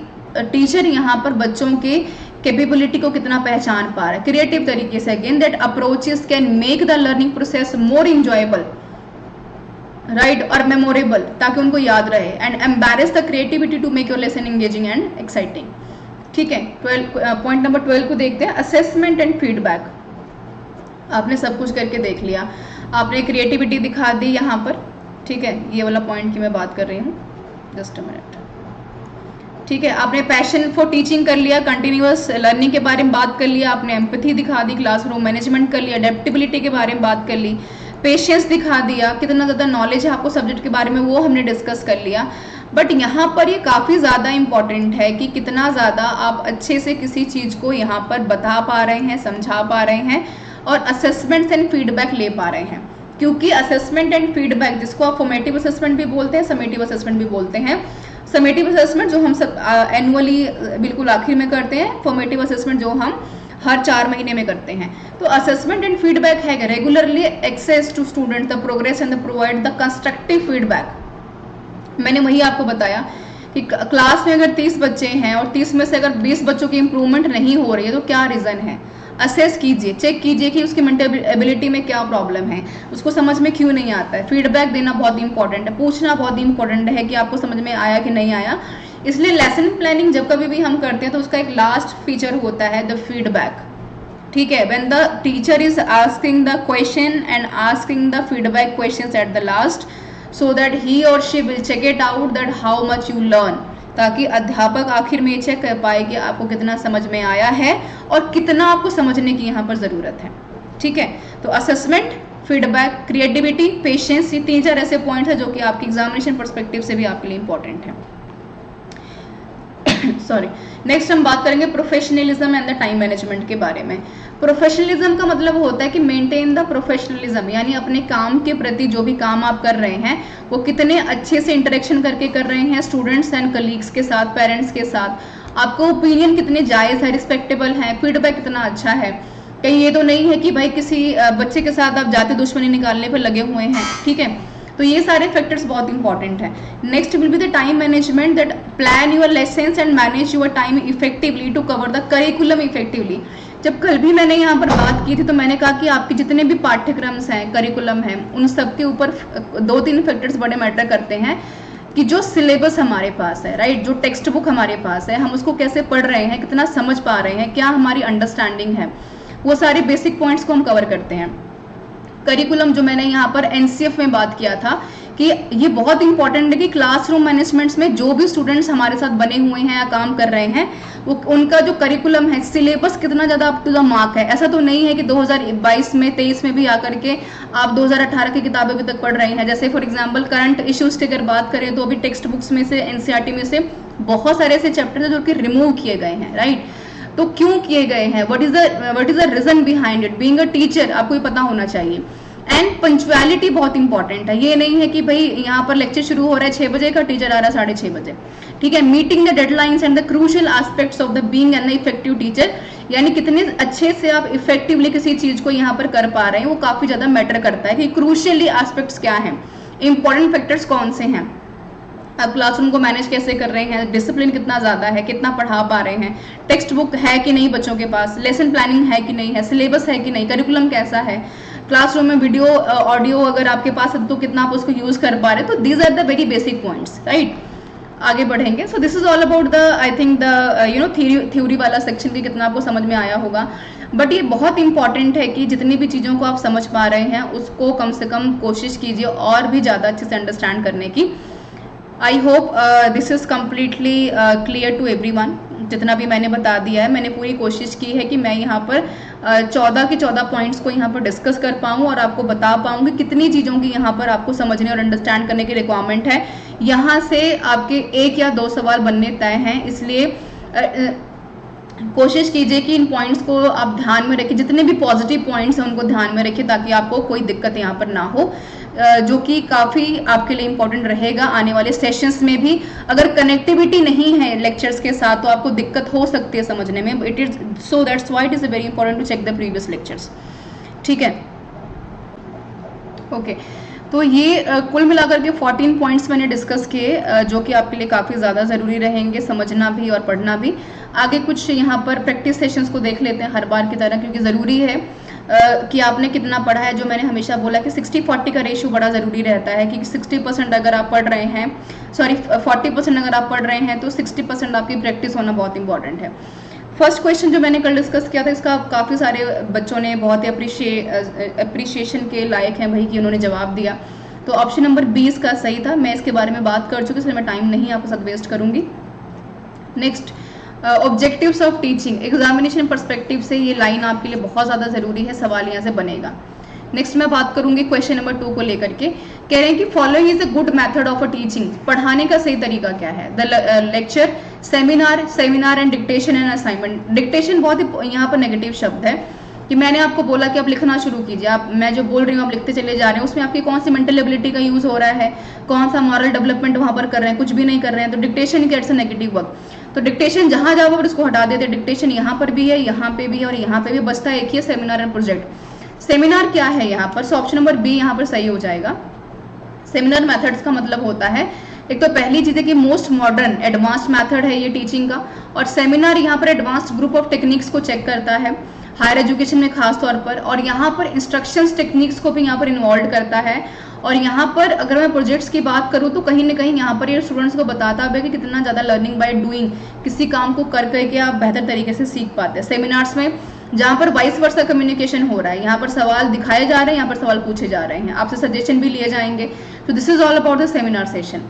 टीचर यहाँ पर बच्चों के कैपेबिलिटी को कितना पहचान पा रहा है क्रिएटिव तरीके से। Again that approaches can make the learning process more enjoyable, right, और मेमोरेबल, ताकि उनको याद रहे, and embarrass the creativity to make your lesson engaging and exciting. ठीक है, पॉइंट नंबर 12 को देखते हैं, असेसमेंट एंड फीडबैक। आपने सब कुछ करके देख लिया, आपने क्रिएटिविटी दिखा दी यहाँ पर। ठीक है, ये वाला पॉइंट की मैं बात कर रही हूँ, जस्ट अ मिनट। ठीक है, आपने पैशन फॉर टीचिंग कर लिया, कंटिन्यूअस लर्निंग के बारे में बात कर लिया, आपने एम्पैथी दिखा दी, क्लासरूम मैनेजमेंट कर लिया, अडेप्टेबिलिटी के बारे में बात कर ली, पेशेंस दिखा दिया, कितना ज़्यादा नॉलेज है आपको सब्जेक्ट के बारे में वो हमने डिस्कस कर लिया। बट यहाँ पर ये काफ़ी ज़्यादा इंपॉर्टेंट है कि कितना ज़्यादा आप अच्छे से किसी चीज़ को यहाँ पर बता पा रहे हैं, समझा पा रहे हैं और असेसमेंट एंड फीडबैक ले पा रहे हैं। क्योंकि असेसमेंट एंड फीडबैक, जिसको आप फॉर्मेटिव असेसमेंट भी बोलते हैं, समेटिव असेसमेंट भी बोलते हैं। समेटिव असेसमेंट जो हम सब एनुअली बिल्कुल आखिर में करते हैं, फॉर्मेटिव असेसमेंट जो हम हर 4 महीने में करते हैं। तो असेसमेंट एंड फीडबैक है regularly access to student the progress and the provide the constructive feedback. मैंने वही आपको बताया कि क्लास में अगर 30 बच्चे हैं और 30 में से अगर 20 बच्चों की इंप्रूवमेंट नहीं हो रही है तो क्या रीज़न है? असेस कीजिए, चेक कीजिए कि उसकी मेंटल एबिलिटी में क्या प्रॉब्लम है, उसको समझ में क्यों नहीं आता है। फीडबैक देना बहुत इंपॉर्टेंट है, पूछना बहुत इंपॉर्टेंट है कि आपको समझ में आया कि नहीं आया। इसलिए लेसन प्लानिंग जब कभी भी हम करते हैं तो उसका एक लास्ट फीचर होता है द फीडबैक। ठीक है, when the teacher is asking the question and asking the feedback questions at the last, so that he और she will check it out that how much you learn, ताकि अध्यापक आखिर में चेक कर पाए कि आपको कितना समझ में आया है और कितना आपको समझने की यहाँ पर ज़रूरत है। ठीक है, तो असेसमेंट, फीडबैक, क्रिएटिविटी, पेशेंस, ये 3-4 ऐसे पॉइंट्स हैं जो कि आपकी एग्जामिनेशन पर्सपेक्टिव से भी आपके लिए इंपॉर्टेंट है। सॉरी, नेक्स्ट हम बात करेंगे professionalism and the time management के बारे में। प्रोफेशनलिज्म का मतलब होता है कि मेंटेन द प्रोफेशनलिज्म, यानी अपने काम के प्रति जो भी काम आप कर रहे हैं वो कितने अच्छे से इंटरेक्शन करके कर रहे हैं स्टूडेंट्स एंड कलीग्स के साथ, पेरेंट्स के साथ, आपको ओपिनियन कितने जायज़ है, रिस्पेक्टेबल है, फीडबैक कितना अच्छा है। कहीं ये तो नहीं है कि भाई किसी बच्चे के साथ आप जाते दुश्मनी निकालने पर लगे हुए हैं। ठीक है, तो ये सारे फैक्टर्स बहुत इंपॉर्टेंट है। Next will be the time management, that plan your lessons and manage your time effectively to cover the curriculum effectively. जब कल भी मैंने यहाँ पर बात की थी तो मैंने कहा कि आपके जितने भी पाठ्यक्रम्स हैं, करिकुलम हैं, उन सब के ऊपर 2-3 फैक्टर्स बड़े मैटर करते हैं कि जो सिलेबस हमारे पास है, राइट, जो टेक्स्ट बुक हमारे पास है, हम उसको कैसे पढ़ रहे हैं, कितना समझ पा रहे हैं, क्या हमारी अंडरस्टैंडिंग है, वो सारे बेसिक पॉइंट्स को हम कवर करते हैं। करिकुलम जो मैंने यहाँ पर एनसीएफ में बात किया था कि ये बहुत इंपॉर्टेंट है कि क्लासरूम मैनेजमेंट्स में जो भी स्टूडेंट्स हमारे साथ बने हुए हैं या काम कर रहे हैं, वो उनका जो करिकुलम है, सिलेबस कितना ज़्यादा अप टू द मार्क है। ऐसा तो नहीं है कि 2022 में 23 में भी आकर के आप 2018 की किताबें अभी तक पढ़ रहे हैं। जैसे फॉर एग्जाम्पल करंट इश्यूज की अगर बात करें तो अभी टेक्स्ट बुक्स में से, एनसीईआरटी में से बहुत सारे ऐसे चैप्टर हैं जो कि रिमूव किए गए हैं, राइट। तो क्यों किए गए हैं, what is the reason behind it, being a teacher आपको ये पता होना चाहिए। एंड पंक्चुअलिटी बहुत इंपॉर्टेंट है, ये नहीं है कि भाई यहाँ पर लेक्चर शुरू हो रहा है 6 बजे का, टीचर आ रहा है 6:30 बजे, ठीक है। Meeting the deadlines and the crucial aspects of the being an effective teacher, यानी कितने अच्छे से आप इफेक्टिवली किसी चीज को यहाँ पर कर पा रहे हैं, वो काफी ज्यादा मैटर करता है कि क्रूशियली एस्पेक्ट्स क्या हैं, इंपॉर्टेंट फैक्टर्स कौन से हैं, आप क्लासरूम को मैनेज कैसे कर रहे हैं, डिसिप्लिन कितना ज़्यादा है, कितना पढ़ा पा रहे हैं, टेक्स्ट बुक है कि नहीं बच्चों के पास, लेसन प्लानिंग है कि नहीं है, सिलेबस है कि नहीं, करिकुलम कैसा है, क्लासरूम में वीडियो ऑडियो अगर आपके पास है तो कितना आप उसको यूज़ कर पा रहे हैं। तो these are the very basic points, right. आगे बढ़ेंगे। So this is all about the I think the theory वाला सेक्शन की कितना आपको समझ में आया होगा। बट ये बहुत इंपॉर्टेंट है कि जितनी भी चीज़ों को आप समझ पा रहे हैं उसको कम से कम कोशिश कीजिए और भी ज़्यादा अच्छे से अंडरस्टैंड करने की। I hope this is completely clear to everyone. जितना भी मैंने बता दिया है, मैंने पूरी कोशिश की है कि मैं यहाँ पर 14 के 14 पॉइंट्स को यहाँ पर डिस्कस कर पाऊँ और आपको बता पाऊँ कि कितनी चीज़ों की यहाँ पर आपको समझने और अंडरस्टैंड करने की रिक्वायरमेंट है। यहाँ से आपके 1 या 2 सवाल बनने तय हैं, इसलिए कोशिश कीजिए कि इन पॉइंट्स को आप ध्यान में रखिए, जितने भी पॉजिटिव पॉइंट्स हैं उनको ध्यान में रखिए ताकि आपको कोई दिक्कत यहाँ पर ना हो, जो कि काफ़ी आपके लिए इंपॉर्टेंट रहेगा आने वाले सेशंस में भी। अगर कनेक्टिविटी नहीं है लेक्चर्स के साथ तो आपको दिक्कत हो सकती है समझने में। It is so that's why it is very important to check the previous lectures, ठीक है। ओके, तो ये कुल मिलाकर के 14 पॉइंट्स मैंने डिस्कस किए, जो कि आपके लिए काफ़ी ज़्यादा ज़रूरी रहेंगे समझना भी और पढ़ना भी। आगे कुछ यहाँ पर प्रैक्टिस सेशंस को देख लेते हैं हर बार की तरह, क्योंकि ज़रूरी है कि आपने कितना पढ़ा है। जो मैंने हमेशा बोला कि 60-40 का रेशियो बड़ा ज़रूरी रहता है कि 60% अगर आप पढ़ रहे हैं, सॉरी 40% अगर आप पढ़ रहे हैं तो 60% आपकी प्रैक्टिस होना बहुत इंपॉर्टेंट है। फर्स्ट क्वेश्चन जो मैंने कल डिस्कस किया था, इसका काफ़ी सारे बच्चों ने बहुत ही अप्रिशिएशन के लायक हैं भाई कि उन्होंने जवाब दिया। तो ऑप्शन नंबर 20 का सही था। मैं इसके बारे में बात कर चुकी, इसलिए मैं टाइम नहीं आपके साथ वेस्ट करूंगी। Next, objectives of teaching, examination perspective से ये लाइन आपके लिए बहुत ज़्यादा ज़रूरी है, सवाल यहाँ से बनेगा। नेक्स्ट मैं बात करूंगी क्वेश्चन नंबर 2 को लेकर के। कह रहे हैं कि following is a good method of a teaching, पढ़ाने का सही तरीका क्या है। The lecture, seminar and dictation and assignment. Dictation बहुत ही यहाँ पर नेगेटिव शब्द है कि मैंने आपको बोला कि आप लिखना शुरू कीजिए, आप मैं जो बोल रही हूँ आप लिखते चले जा रहे हैं, उसमें आपकी कौन सी मेंटल एबिलिटी का यूज़ हो रहा है, कौन सा मॉरल डेवलपमेंट वहाँ पर कर रहे हैं, कुछ भी नहीं कर रहे हैं। तो dictation gets a negative work. तो डिक्टेशन जहाँ जाओ पर उसको हटा देते, डिक्टेशन यहाँ पर भी है, यहाँ पे भी है और यहाँ पे भी, बचता है एक ही सेमिनार एंड प्रोजेक्ट। सेमिनार क्या है यहाँ पर, सो ऑप्शन नंबर बी यहाँ पर सही हो जाएगा। सेमिनार मेथड्स का मतलब होता है, एक तो पहली चीज़ है कि मोस्ट मॉडर्न एडवांस्ड मेथड है ये टीचिंग का, और सेमिनार यहाँ पर एडवांस्ड ग्रुप ऑफ टेक्निक्स को चेक करता है हायर एजुकेशन में खास तौर पर, और यहाँ पर इंस्ट्रक्शंस टेक्निक्स को भी यहाँ पर इन्वॉल्व करता है। और यहाँ पर अगर मैं प्रोजेक्ट्स की बात करूँ तो कहीं ना कहीं यहाँ पर ये स्टूडेंट्स को बताता है कि कितना ज़्यादा लर्निंग बाय डूइंग, किसी काम को कर करके आप बेहतर तरीके से सीख पाते हैं। सेमिनार्स में जहाँ पर वाइस वर्सा कम्युनिकेशन हो रहा है, यहाँ पर सवाल दिखाए जा रहे हैं, यहाँ पर सवाल पूछे जा रहे हैं, आपसे सजेशन भी लिए जाएंगे। तो this is all about the seminar session.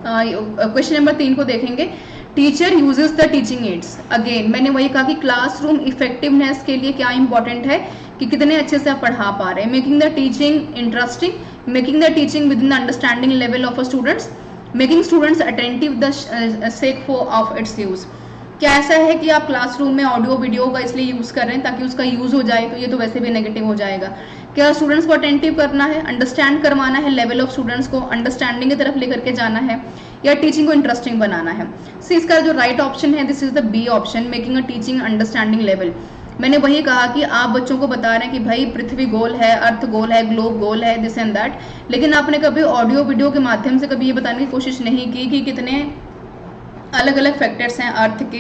Question number 3 को देखेंगे। Teacher uses the teaching ads. Again मैंने वही कहा कि क्लासरूम इफेक्टिवनेस के लिए क्या इंपॉर्टेंट है कि कितने अच्छे से आप पढ़ा पा रहे हैं। Making the teaching interesting, making the teaching with in the understanding level of students, making students attentive the sake for of its use. क्या ऐसा है कि आप क्लासरूम में ऑडियो वीडियो का इसलिए यूज़ कर रहे हैं ताकि उसका यूज़ हो जाए, तो ये तो वैसे भी नेगेटिव हो जाएगा। क्या स्टूडेंट्स को अटेंटिव करना है, अंडरस्टैंड करवाना है, लेवल ऑफ स्टूडेंट्स को अंडरस्टैंडिंग की तरफ लेकर के जाना है, या टीचिंग को इंटरेस्टिंग बनाना है। सो इसका जो राइट ऑप्शन है this is the B option, making a teaching understanding level. मैंने वही कहा कि आप बच्चों को बता रहे हैं कि भाई पृथ्वी गोल है, अर्थ गोल है, ग्लोब गोल है, दिस एंड दैट, लेकिन आपने कभी ऑडियो वीडियो के माध्यम से कभी ये बताने की कोशिश नहीं की कि कितने अलग अलग फैक्टर्स हैं अर्थ के,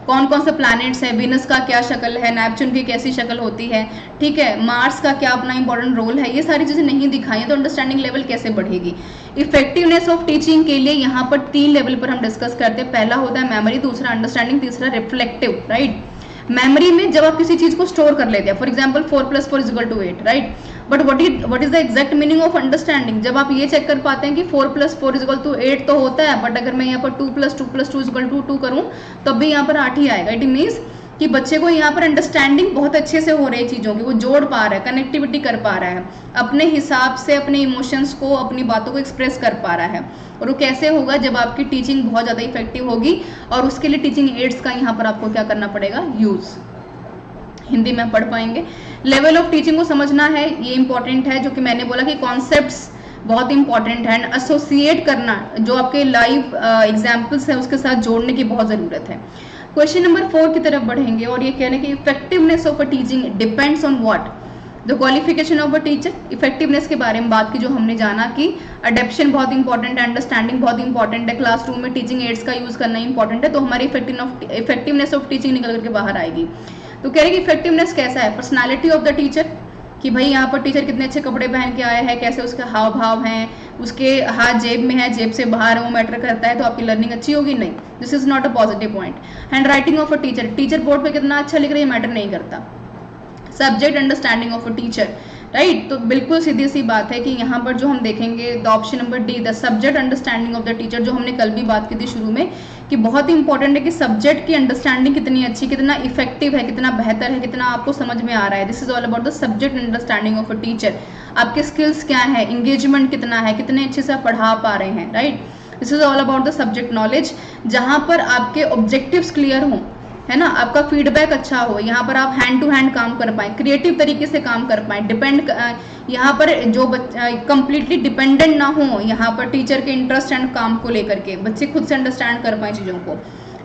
कौन कौन से प्लैनेट्स हैं, वीनस का क्या शक्ल है, नेपच्यून की कैसी शक्ल होती है, ठीक है, मार्स का क्या अपना इंपॉर्टेंट रोल है। ये सारी चीज़ें नहीं दिखाई है तो अंडरस्टैंडिंग लेवल कैसे बढ़ेगी। इफेक्टिवनेस ऑफ टीचिंग के लिए यहाँ पर 3 लेवल पर हम डिस्कस करते हैं। पहला होता है मेमोरी, दूसरा अंडरस्टैंडिंग, तीसरा रिफ्लेक्टिव, राइट। मेमोरी में जब आप किसी चीज को स्टोर कर लेते हैं, for example 4 + 4 = 8, right. But what is the exact meaning of understanding, जब आप ये चेक कर पाते हैं कि 4 + 4 = 8 तो होता है, बट अगर मैं यहाँ पर 2 + 2 + 2 = 2 करूँ तब भी यहाँ पर 8 ही आएगा। इट मीन्स कि बच्चे को यहाँ पर अंडरस्टैंडिंग बहुत अच्छे से हो रही है चीज़ों की, वो जोड़ पा रहा है, कनेक्टिविटी कर पा रहा है, अपने हिसाब से अपने इमोशंस को, अपनी बातों को एक्सप्रेस कर पा रहा है। और वो कैसे होगा, जब आपकी टीचिंग बहुत ज़्यादा इफेक्टिव होगी और उसके लिए टीचिंग एड्स का यहाँ पर आपको क्या करना पड़ेगा, यूज़। हिंदी में पढ़ पाएंगे। लेवल ऑफ टीचिंग को समझना है, ये इंपॉर्टेंट है, जो कि मैंने बोला कि कॉन्सेप्ट्स बहुत इंपॉर्टेंट है। एसोसिएट करना, जो आपके लाइव एग्जाम्पल्स है उसके साथ जोड़ने की बहुत ज़रूरत है। क्वेश्चन नंबर 4 की तरफ बढ़ेंगे और ये कह रहे हैं कि effectiveness of a teaching depends on what, the qualification of a teacher. Effectiveness के बारे में बात की, जो हमने जाना कि अडेप्शन बहुत इंपॉर्टेंट है, अंडरस्टैंडिंग बहुत इंपॉर्टेंट है, क्लासरूम में टीचिंग एड्स का यूज करना इंपॉर्टेंट है, तो हमारी इफेक्टिवनेस ऑफ टीचिंग निकल करके बाहर आएगी। तो कह रहे कि इफेक्टिवनेस कैसा है, पर्सनालिटी ऑफ द टीचर, कि भाई यहाँ पर टीचर कितने अच्छे कपड़े पहन के आया है, कैसे उसके हाव भाव हैं, उसके हाथ जेब में है, जेब से बाहर है, वो मैटर करता है, तो आपकी लर्निंग अच्छी होगी, नहीं, this is not a positive point. Hand writing of a teacher, teacher board पे कितना अच्छा लिख रही है मैटर नहीं करता। Subject understanding of a teacher, right, तो बिल्कुल सीधी सी बात है कि यहाँ पर जो हम देखेंगे the option number D, the subject understanding of the teacher, जो हमने कल भी बात की थी शुरू में कि बहुत इंपॉर्टेंट है कि सब्जेक्ट की अंडरस्टैंडिंग कितनी अच्छी, कितना इफेक्टिव है, कितना बेहतर है, कितना आपको समझ में आ रहा है। This is all about the subject understanding of a teacher. आपके स्किल्स क्या है, इंगेजमेंट कितना है, कितने अच्छे से आप पढ़ा पा रहे हैं, right. This is all about the subject knowledge, जहाँ पर आपके ऑब्जेक्टिव्स क्लियर हों, है ना, आपका फीडबैक अच्छा हो, यहाँ पर आप हैंड टू हैंड काम कर पाए, क्रिएटिव तरीके से काम कर पाए, यहाँ पर जो कंप्लीटली डिपेंडेंट ना हो यहाँ पर टीचर के इंटरेस्ट एंड काम को लेकर के, बच्चे खुद से अंडरस्टैंड कर पाए चीज़ों को,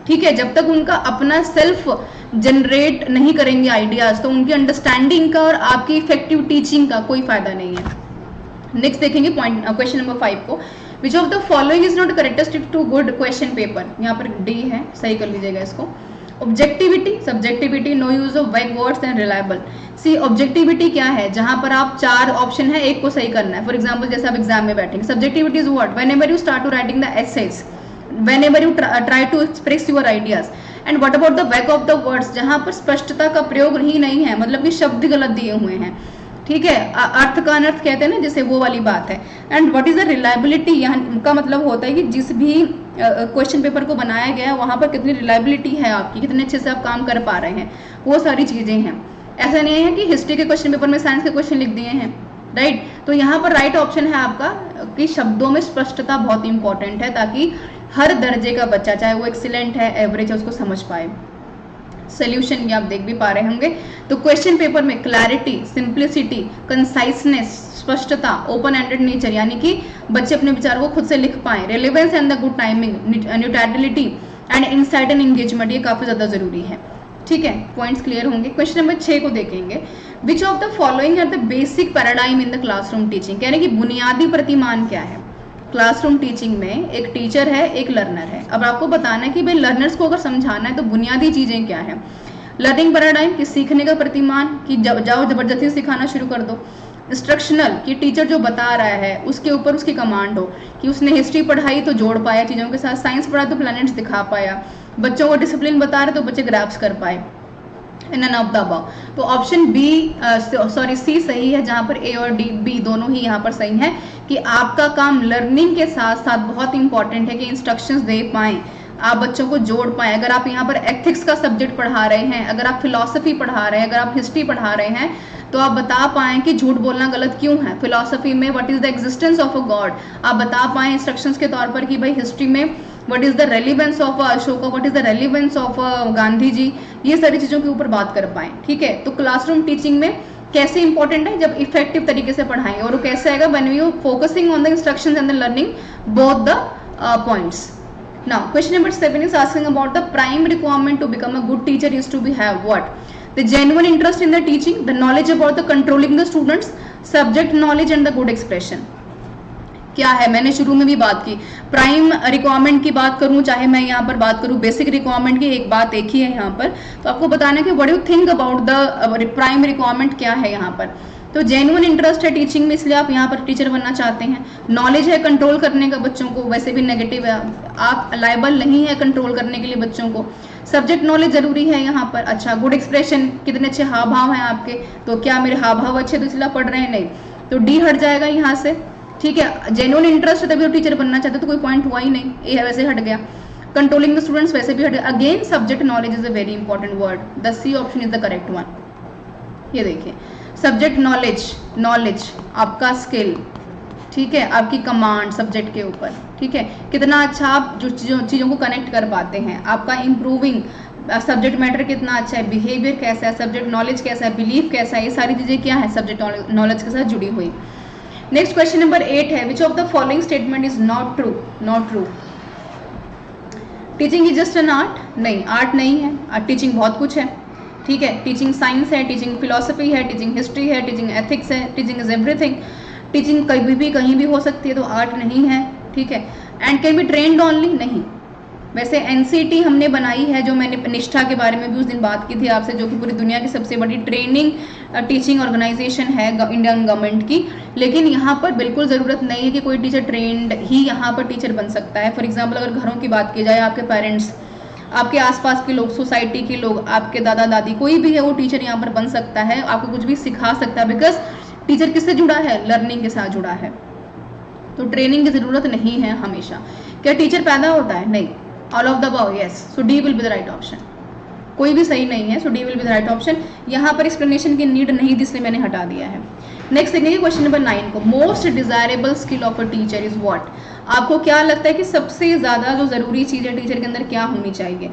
ठीक है। जब तक उनका अपना सेल्फ जनरेट नहीं करेंगे आइडियाज, तो उनकी अंडरस्टैंडिंग का और आपकी इफेक्टिव टीचिंग का कोई फायदा नहीं है। नेक्स्ट देखेंगे पॉइंट क्वेश्चन नंबर 5 को, which of the following is not characteristic to good question paper, यहाँ पर डी है, सही कर लीजिएगा इसको। Objectivity, subjectivity, no use of vague words and reliable. C objectivity क्या है, जहां पर आप 4 ऑप्शन है, एक को सही करना है। फॉर एग्जांपल जैसे आप एग्जाम में बैठेंगे, subjectivity is what, whenever you start to writing the essays, whenever you try to express your ideas. And what about the vague of the words, जहां पर स्पष्टता का प्रयोग ही नहीं है, मतलब कि शब्द गलत दिए हुए हैं, ठीक है, अर्थ का अनर्थ कहते हैं ना, जैसे वो वाली बात है। And what is the reliability, यहाँ का मतलब होता है कि जिस भी क्वेश्चन पेपर को बनाया गया है वहाँ पर कितनी रिलायबिलिटी है आपकी, कितने अच्छे से आप काम कर पा रहे हैं, वो सारी चीज़ें हैं। ऐसा नहीं है कि हिस्ट्री के क्वेश्चन पेपर में साइंस के क्वेश्चन लिख दिए हैं, राइट। तो यहाँ पर राइट ऑप्शन है आपका कि शब्दों में स्पष्टता बहुत इंपॉर्टेंट है, ताकि हर दर्जे का बच्चा, चाहे वो एक्सीलेंट है, एवरेज है, उसको समझ पाए। सोल्यूशन ये आप देख भी पा रहे होंगे। तो क्वेश्चन पेपर में क्लैरिटी, सिंप्लिसिटी, कंसाइसनेस, स्पष्टता, ओपन एंडेड नेचर, यानी कि बच्चे अपने विचारों को खुद से लिख पाए, relevance and the good timing, neutrality and insight and engagement, ये काफी ज्यादा जरूरी है, ठीक है। पॉइंट्स क्लियर होंगे। क्वेश्चन नंबर 6 को देखेंगे, which of the following are the basic paradigm in the classroom teaching, कह रहे हैं कि बुनियादी प्रतिमान क्या है क्लासरूम टीचिंग में। एक टीचर है, एक लर्नर है। अब आपको बताना है कि भाई लर्नर्स को अगर समझाना है तो बुनियादी चीजें क्या है। लर्निंग पैराडाइम कि सीखने का प्रतिमान, कि जाओ जबरदस्ती सिखाना शुरू कर दो। इंस्ट्रक्शनल कि टीचर जो बता रहा है उसके ऊपर उसकी कमांड हो, कि उसने हिस्ट्री पढ़ाई तो जोड़ पाया चीज़ों के साथ, साइंस पढ़ा तो प्लैनेट्स दिखा पाया, बच्चों को डिसिप्लिन बता रहे तो बच्चे ग्रैप्स कर पाए, in end of the above. तो ऑप्शन बी सॉरी सी सही है, जहां पर ए और डी बी दोनों ही यहाँ पर सही है, कि आपका काम लर्निंग के साथ साथ बहुत इंपॉर्टेंट है कि इंस्ट्रक्शंस दे पाएं, आप बच्चों को जोड़ पाएं। अगर आप यहाँ पर एथिक्स का सब्जेक्ट पढ़ा रहे हैं, अगर आप फिलॉसफी पढ़ा रहे हैं, अगर आप हिस्ट्री पढ़ा रहे हैं, तो आप बता पाएं कि झूठ बोलना गलत क्यों है। फिलॉसफी में what is the existence of a God, आप बता पाएं इंस्ट्रक्शंस के तौर पर कि भाई हिस्ट्री में what is the relevance of Ashoka, what is the relevance of Gandhi ji, ये सारी चीजों के ऊपर बात कर पाएं, ठीक है। तो क्लासरूम टीचिंग में कैसे इंपॉर्टेंट है, जब इफेक्टिव तरीके से पढ़ाएं, और वो कैसे आएगा, when you focusing on the instructions and the learning both the points. Now, question number 7 is asking about the prime requirement to become a good teacher is to be have what? The genuine interest in the teaching, the knowledge about the controlling the students, subject knowledge and the good expression. क्या है, मैंने शुरू में भी बात की, प्राइम रिक्वायरमेंट की बात करूं, चाहे मैं यहाँ पर बात करूं बेसिक रिक्वायरमेंट की, एक बात एक ही है यहाँ पर। तो आपको बताना है कि what do you think about the prime requirement क्या है यहाँ पर। तो जेन्युइन इंटरेस्ट है टीचिंग में, इसलिए आप यहाँ पर टीचर बनना चाहते हैं। नॉलेज है कंट्रोल करने का बच्चों को, वैसे भी नेगेटिव है, आप लायबल नहीं है कंट्रोल करने के लिए बच्चों को। सब्जेक्ट नॉलेज जरूरी है यहाँ पर। अच्छा, गुड एक्सप्रेशन, कितने अच्छे हाव भाव हैं आपके, तो क्या मेरे हाव भाव अच्छे तो इसलिए पढ़ रहे हैं, नहीं, तो डी हट जाएगा यहाँ से, ठीक है। जेन्युइन इंटरेस्ट है तभी तो टीचर बनना चाहते, तो कोई पॉइंट हुआ ही नहीं, ये वैसे हट गया। कंट्रोलिंग द स्टूडेंट्स वैसे भी हट गया। Again subject knowledge is a very important word, the C option is the correct one. ये देखिए, सब्जेक्ट नॉलेज, नॉलेज आपका स्किल, ठीक है, आपकी कमांड सब्जेक्ट के ऊपर, ठीक है, कितना अच्छा आप जो चीज़ों को कनेक्ट कर पाते हैं, आपका इम्प्रूविंग सब्जेक्ट मैटर कितना अच्छा है, बिहेवियर कैसा है, सब्जेक्ट नॉलेज कैसा है, बिलीफ कैसा है, ये सारी चीज़ें क्या है सब्जेक्ट नॉलेज के साथ जुड़ी हुई। नेक्स्ट क्वेश्चन नंबर 8 है, विच of the following statement is not true? Not true. Teaching is just an art? नहीं, आर्ट नहीं है, टीचिंग बहुत कुछ है, ठीक है, टीचिंग साइंस है, टीचिंग फिलोसफी है, टीचिंग हिस्ट्री है, टीचिंग एथिक्स है, टीचिंग इज एवरीथिंग। टीचिंग कहीं भी हो सकती है, तो आर्ट नहीं है, ठीक है। And can be trend only? नहीं। वैसे एनसीटी हमने बनाई है, जो मैंने निष्ठा के बारे में भी उस दिन बात की थी आपसे, जो कि पूरी दुनिया की सबसे बड़ी ट्रेनिंग टीचिंग ऑर्गेनाइजेशन है इंडियन गवर्नमेंट की, लेकिन यहाँ पर बिल्कुल ज़रूरत नहीं है कि कोई टीचर ट्रेंड ही यहाँ पर टीचर बन सकता है। फॉर एग्जाम्पल अगर घरों की बात की जाए, आपके पेरेंट्स, आपके आसपास के लोग, सोसाइटी के लोग, आपके दादा दादी, कोई भी है वो टीचर यहाँ पर बन सकता है, आपको कुछ भी सिखा सकता है, बिकॉज टीचर किससे जुड़ा है? लर्निंग के साथ जुड़ा है। तो ट्रेनिंग की ज़रूरत नहीं है हमेशा। क्या टीचर पैदा होता है? नहीं। All of the above? Yes. So D will be the right option. कोई भी सही नहीं है, so D will be the right option. यहाँ पर एक्सप्लेनेशन की नीड नहीं थी, इसलिए मैंने हटा दिया है। नेक्स्ट देखेंगे क्वेश्चन नंबर 9 को, most desirable skill of a teacher is what? आपको क्या लगता है कि सबसे ज़्यादा जो ज़रूरी चीज़ है टीचर के अंदर क्या होनी चाहिए?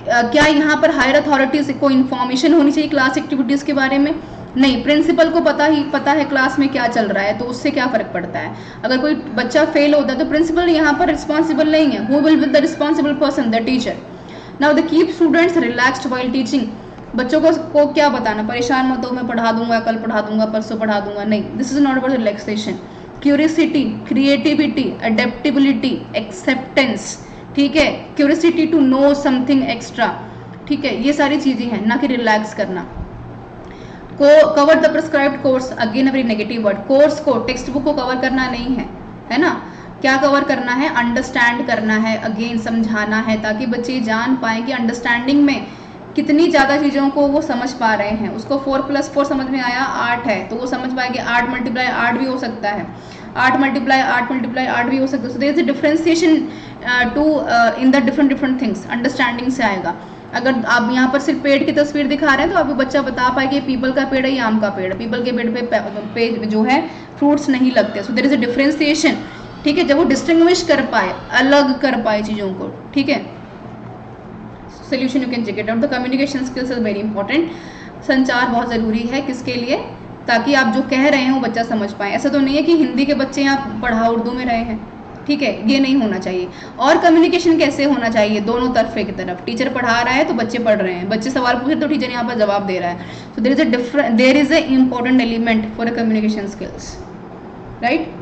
क्या यहाँ पर हायर अथॉरिटीज को इन्फॉर्मेशन होनी चाहिए क्लास एक्टिविटीज़ के बारे में? नहीं। प्रिंसिपल को पता है क्लास में क्या चल रहा है, तो उससे क्या फ़र्क पड़ता है? अगर कोई बच्चा फेल होता है तो प्रिंसिपल यहाँ पर रिस्पॉन्सिबल नहीं है। Who will be the responsible person? The teacher. Now the keep students relaxed while teaching. बच्चों को क्या बताना? परेशान मत हो, मैं पढ़ा दूंगा, कल पढ़ा दूंगा, परसों पढ़ा दूंगा। नहीं, this is not about relaxation. Curiosity, creativity, adaptability, acceptance, ठीक है, curiosity to know something extra, ठीक है, ये सारी चीज़ें हैं, ना कि रिलैक्स करना। Cover the prescribed course, again a very negative word. Course को, टेक्स्ट बुक को कवर करना नहीं है, है ना। क्या कवर करना है? अंडरस्टैंड करना है, अगेन समझाना है, ताकि बच्चे जान पाए कि अंडरस्टैंडिंग में कितनी ज़्यादा चीज़ों को वो समझ पा रहे हैं। उसको 4+4 समझ में आया, 8 है, तो वो समझ पाएगी 8 × 8 भी हो सकता है, 8 × 8 भी हो सकता है। So there is a differentiation to in the different things, understanding से आएगा। अगर आप यहाँ पर सिर्फ पेड़ की तस्वीर दिखा रहे हैं तो आपको बच्चा बता पाए कि पीपल का पेड़ है या आम का पेड़। पीपल के पेड़ पे जो है फ्रूट्स नहीं लगते। So there is a differentiation, ठीक है, जब वो डिस्टिंग्विश कर पाए, अलग कर पाए चीज़ों को, ठीक है। Solution you can check it out. The communication skills is very important. संचार बहुत ज़रूरी है, किसके लिए? ताकि आप जो कह रहे हैं वो बच्चा समझ पाए। ऐसा तो नहीं है कि हिंदी के बच्चे यहाँ पढ़ा उर्दू में रहे हैं, ठीक है, ये नहीं होना चाहिए। और कम्युनिकेशन कैसे होना चाहिए? दोनों तरफे की तरफ। टीचर पढ़ा रहा है तो बच्चे पढ़ रहे हैं, बच्चे सवाल पूछ रहे तो टीचर यहाँ पर जवाब दे रहा है। So there is a important element for a communication skills, right.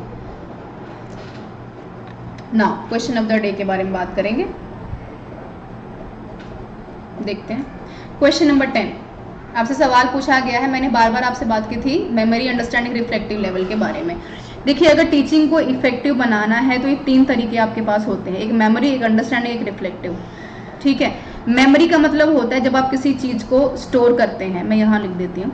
Now question of the day के बारे में बात करेंगे, देखते हैं। क्वेश्चन नंबर 10, आपसे सवाल पूछा गया है, मैंने बार बार आपसे बात की थी मेमोरी, अंडरस्टैंडिंग, रिफ्लेक्टिव लेवल के बारे में। देखिए, अगर टीचिंग को इफेक्टिव बनाना है तो ये 3 तरीके आपके पास होते हैं, एक मेमोरी, एक अंडरस्टैंडिंग, एक रिफ्लेक्टिव, ठीक है। मेमोरी का मतलब होता है जब आप किसी चीज़ को स्टोर करते हैं, मैं यहाँ लिख देती हूँ।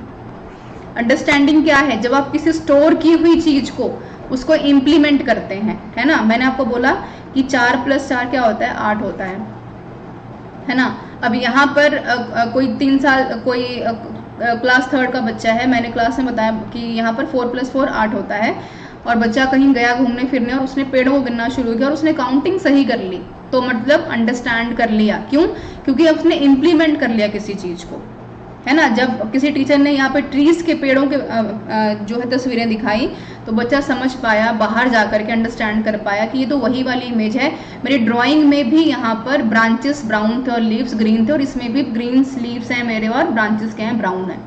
अंडरस्टैंडिंग क्या है? जब आप किसी स्टोर की हुई चीज़ को उसको इम्प्लीमेंट करते हैं, है ना। मैंने आपको बोला कि 4 + 4 क्या होता है? 8 होता है ना। अब यहाँ पर कोई 3 साल, कोई क्लास 3rd का बच्चा है, मैंने क्लास में बताया कि यहाँ पर 4 + 4 8 होता है, और बच्चा कहीं गया घूमने फिरने और उसने पेड़ों को गिनना शुरू किया और उसने काउंटिंग सही कर ली, तो मतलब अंडरस्टैंड कर लिया। क्यों? क्योंकि अब उसने इम्प्लीमेंट कर लिया किसी चीज़ को, है ना। जब किसी टीचर ने यहाँ पे ट्रीज के, पेड़ों के जो है तस्वीरें दिखाई, तो बच्चा समझ पाया, बाहर जाकर के अंडरस्टैंड कर पाया कि ये तो वही वाली इमेज है। मेरी ड्राइंग में भी यहाँ पर ब्रांचेस ब्राउन थे और लीव्स ग्रीन थे, और इसमें भी ग्रीन लीव्स हैं मेरे और ब्रांचेस के हैं ब्राउन है।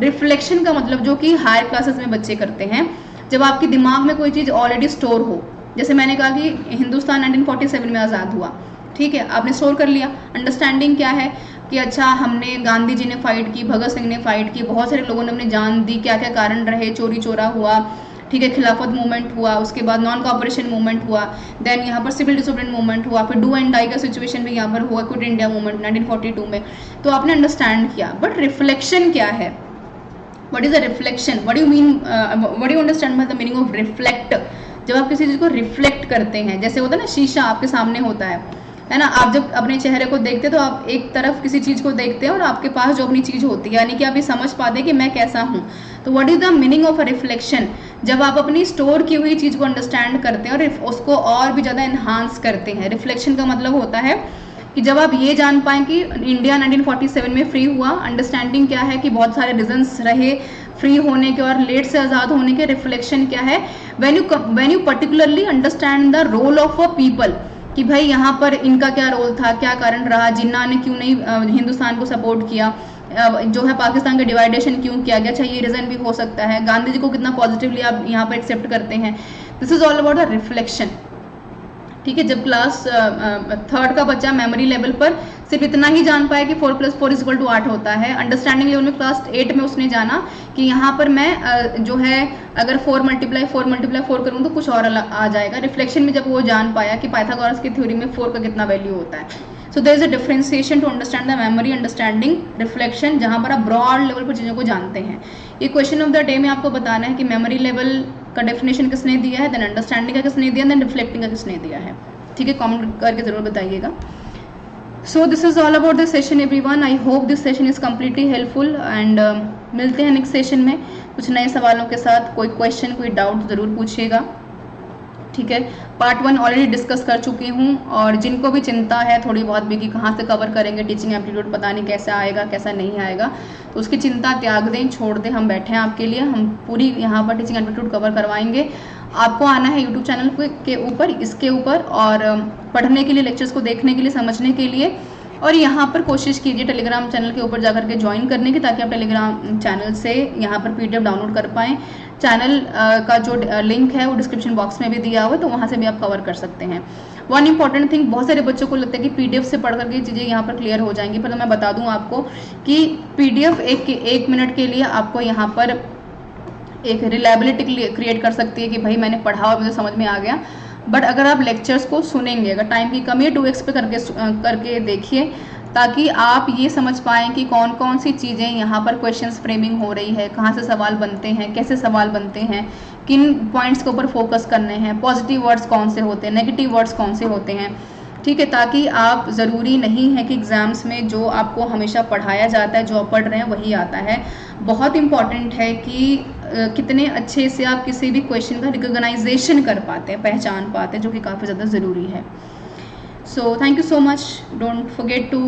रिफ्लेक्शन का मतलब जो कि हायर क्लासेस में बच्चे करते हैं, जब आपके दिमाग में कोई चीज़ ऑलरेडी स्टोर हो, जैसे मैंने कहा कि हिंदुस्तान 1947 में आज़ाद हुआ, ठीक है, आपने स्टोर कर लिया। अंडरस्टैंडिंग क्या है कि अच्छा, हमने, गांधी जी ने फाइट की, भगत सिंह ने फाइट की, बहुत सारे लोगों ने अपनी जान दी, क्या क्या कारण रहे, चोरी चोरा हुआ, ठीक है, खिलाफत मूवमेंट हुआ, उसके बाद नॉन कॉपरेशन मूवमेंट हुआ, देन यहाँ पर सिविल डिसोबीडियंस मूवमेंट हुआ, फिर डू एंड डाई का सिचुएशन भी यहाँ पर हुआ, क्विट इंडिया मूवमेंट 1942 में। तो आपने अंडरस्टैंड किया, बट रिफ्लेक्शन क्या है? What is a reflection? What you mean, what you understand by the meaning of reflect? जब आप किसी चीज़ को रिफ्लेक्ट करते हैं, जैसे होता है ना, शीशा आपके सामने होता है ना, आप जब अपने चेहरे को देखते हैं तो आप एक तरफ किसी चीज़ को देखते हैं और आपके पास जो अपनी चीज़ होती है, यानी कि आप ये समझ पाते हैं कि मैं कैसा हूँ। तो what is the meaning of a reflection? जब आप अपनी स्टोर की हुई चीज़ को अंडरस्टैंड करते हैं और उसको और भी ज़्यादा एनहांस करते हैं। रिफ्लेक्शन का मतलब होता है कि जब आप ये जान पाएँ कि इंडिया 1947 में फ्री हुआ, अंडरस्टैंडिंग क्या है कि बहुत सारे रीजंस रहे फ्री होने के और लेट से आज़ाद होने के, रिफ्लेक्शन क्या है, when you particularly understand the role of a people, कि भाई यहाँ पर इनका क्या रोल था, क्या कारण रहा, जिन्ना ने क्यों नहीं हिंदुस्तान को सपोर्ट किया, जो है पाकिस्तान का डिवाइडेशन क्यों किया गया, अच्छा ये रीज़न भी हो सकता है, गांधी जी को कितना पॉजिटिवली आप यहाँ पर एक्सेप्ट करते हैं। This is all about the reflection. ठीक है, जब क्लास थर्ड का बच्चा मेमोरी लेवल पर सिर्फ इतना ही जान पाया कि 4 + 4 = 8 होता है, अंडरस्टैंडिंग लेवल में क्लास 8 में उसने जाना कि यहाँ पर मैं जो है अगर 4 × 4 करूँ तो कुछ और आ जाएगा। रिफ्लेक्शन में जब वो जान पाया कि पाइथागोरस की थ्योरी में 4 का कितना वैल्यू होता है। So there is a differentiation to understand the memory, understanding, reflection, जहाँ पर आप ब्रॉड लेवल पर चीज़ों को जानते हैं। ये क्वेश्चन ऑफ द डे में आपको बताना है कि मेमोरी लेवल का डेफिनेशन किसने दिया है, देन अंडरस्टैंडिंग का किसने दिया, देन रिफ्लेक्टिंग का किसने दिया है। ठीक है, कमेंट करके ज़रूर बताइएगा। So this is all about this session everyone. I hope this session is completely helpful and मिलते हैं नेक्स्ट सेशन में कुछ नए सवालों के साथ। कोई क्वेश्चन, कोई डाउट ज़रूर पूछिएगा। ठीक है, पार्ट 1 ऑलरेडी डिस्कस कर चुकी हूँ, और जिनको भी चिंता है थोड़ी बहुत भी कि कहाँ से कवर करेंगे टीचिंग एप्टीट्यूड, पता नहीं कैसा आएगा कैसा नहीं आएगा, तो उसकी चिंता त्याग दें, छोड़ दें। हम बैठे हैं आपके लिए, हम पूरी यहाँ पर टीचिंग एप्टीट्यूड कवर करवाएंगे। आपको आना है यूट्यूब चैनल के ऊपर, इसके ऊपर, और पढ़ने के लिए, लेक्चर्स को देखने के लिए, समझने के लिए, और यहाँ पर कोशिश कीजिए टेलीग्राम चैनल के ऊपर जाकर के ज्वाइन करने की, ताकि आप टेलीग्राम चैनल से यहाँ पर PDF डाउनलोड कर पाएँ। चैनल का जो लिंक है वो डिस्क्रिप्शन बॉक्स में भी दिया हुआ है, तो वहाँ से भी आप कवर कर सकते हैं। वन इंपॉर्टेंट थिंग, बहुत सारे बच्चों को लगता है कि PDF से पढ़ करके चीज़ें यहाँ पर क्लियर हो जाएंगी, पर तो मैं बता दूँ आपको कि PDF एक मिनट के लिए आपको यहाँ पर एक रिलायबिलिटी क्रिएट कर सकती है कि भाई मैंने पढ़ा और मुझे समझ में आ गया। बट अगर आप लेक्चर्स को सुनेंगे, अगर टाइम की कमी है 2x पे करके देखिए, ताकि आप ये समझ पाएँ कि कौन कौन सी चीज़ें यहाँ पर क्वेश्चंस फ्रेमिंग हो रही है, कहाँ से सवाल बनते हैं, कैसे सवाल बनते हैं, किन पॉइंट्स के ऊपर फोकस करने हैं, पॉजिटिव वर्ड्स कौन से होते हैं, नेगेटिव वर्ड्स कौन से होते हैं। ठीक है, ताकि आप ज़रूरी नहीं है कि एग्ज़ाम्स में जो आपको हमेशा पढ़ाया जाता है, जो आप पढ़ रहे हैं वही आता है। बहुत इम्पॉर्टेंट है कि कितने अच्छे से आप किसी भी क्वेश्चन का रिकॉग्नाइजेशन कर पाते हैं, पहचान पाते हैं, जो कि काफ़ी ज़्यादा ज़रूरी है। So thank you so much. Don't forget to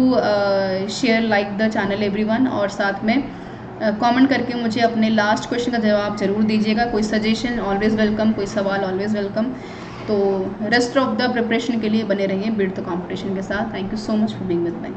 share, like the channel everyone, और साथ में कमेंट करके मुझे अपने लास्ट क्वेश्चन का जवाब ज़रूर दीजिएगा। कोई सजेशन ऑलवेज़ वेलकम, कोई सवाल ऑलवेज़ वेलकम। तो रेस्ट ऑफ द प्रिपरेशन के लिए बने रहिए बीट द कॉम्पिटिशन के साथ। Thank you so much for being with me.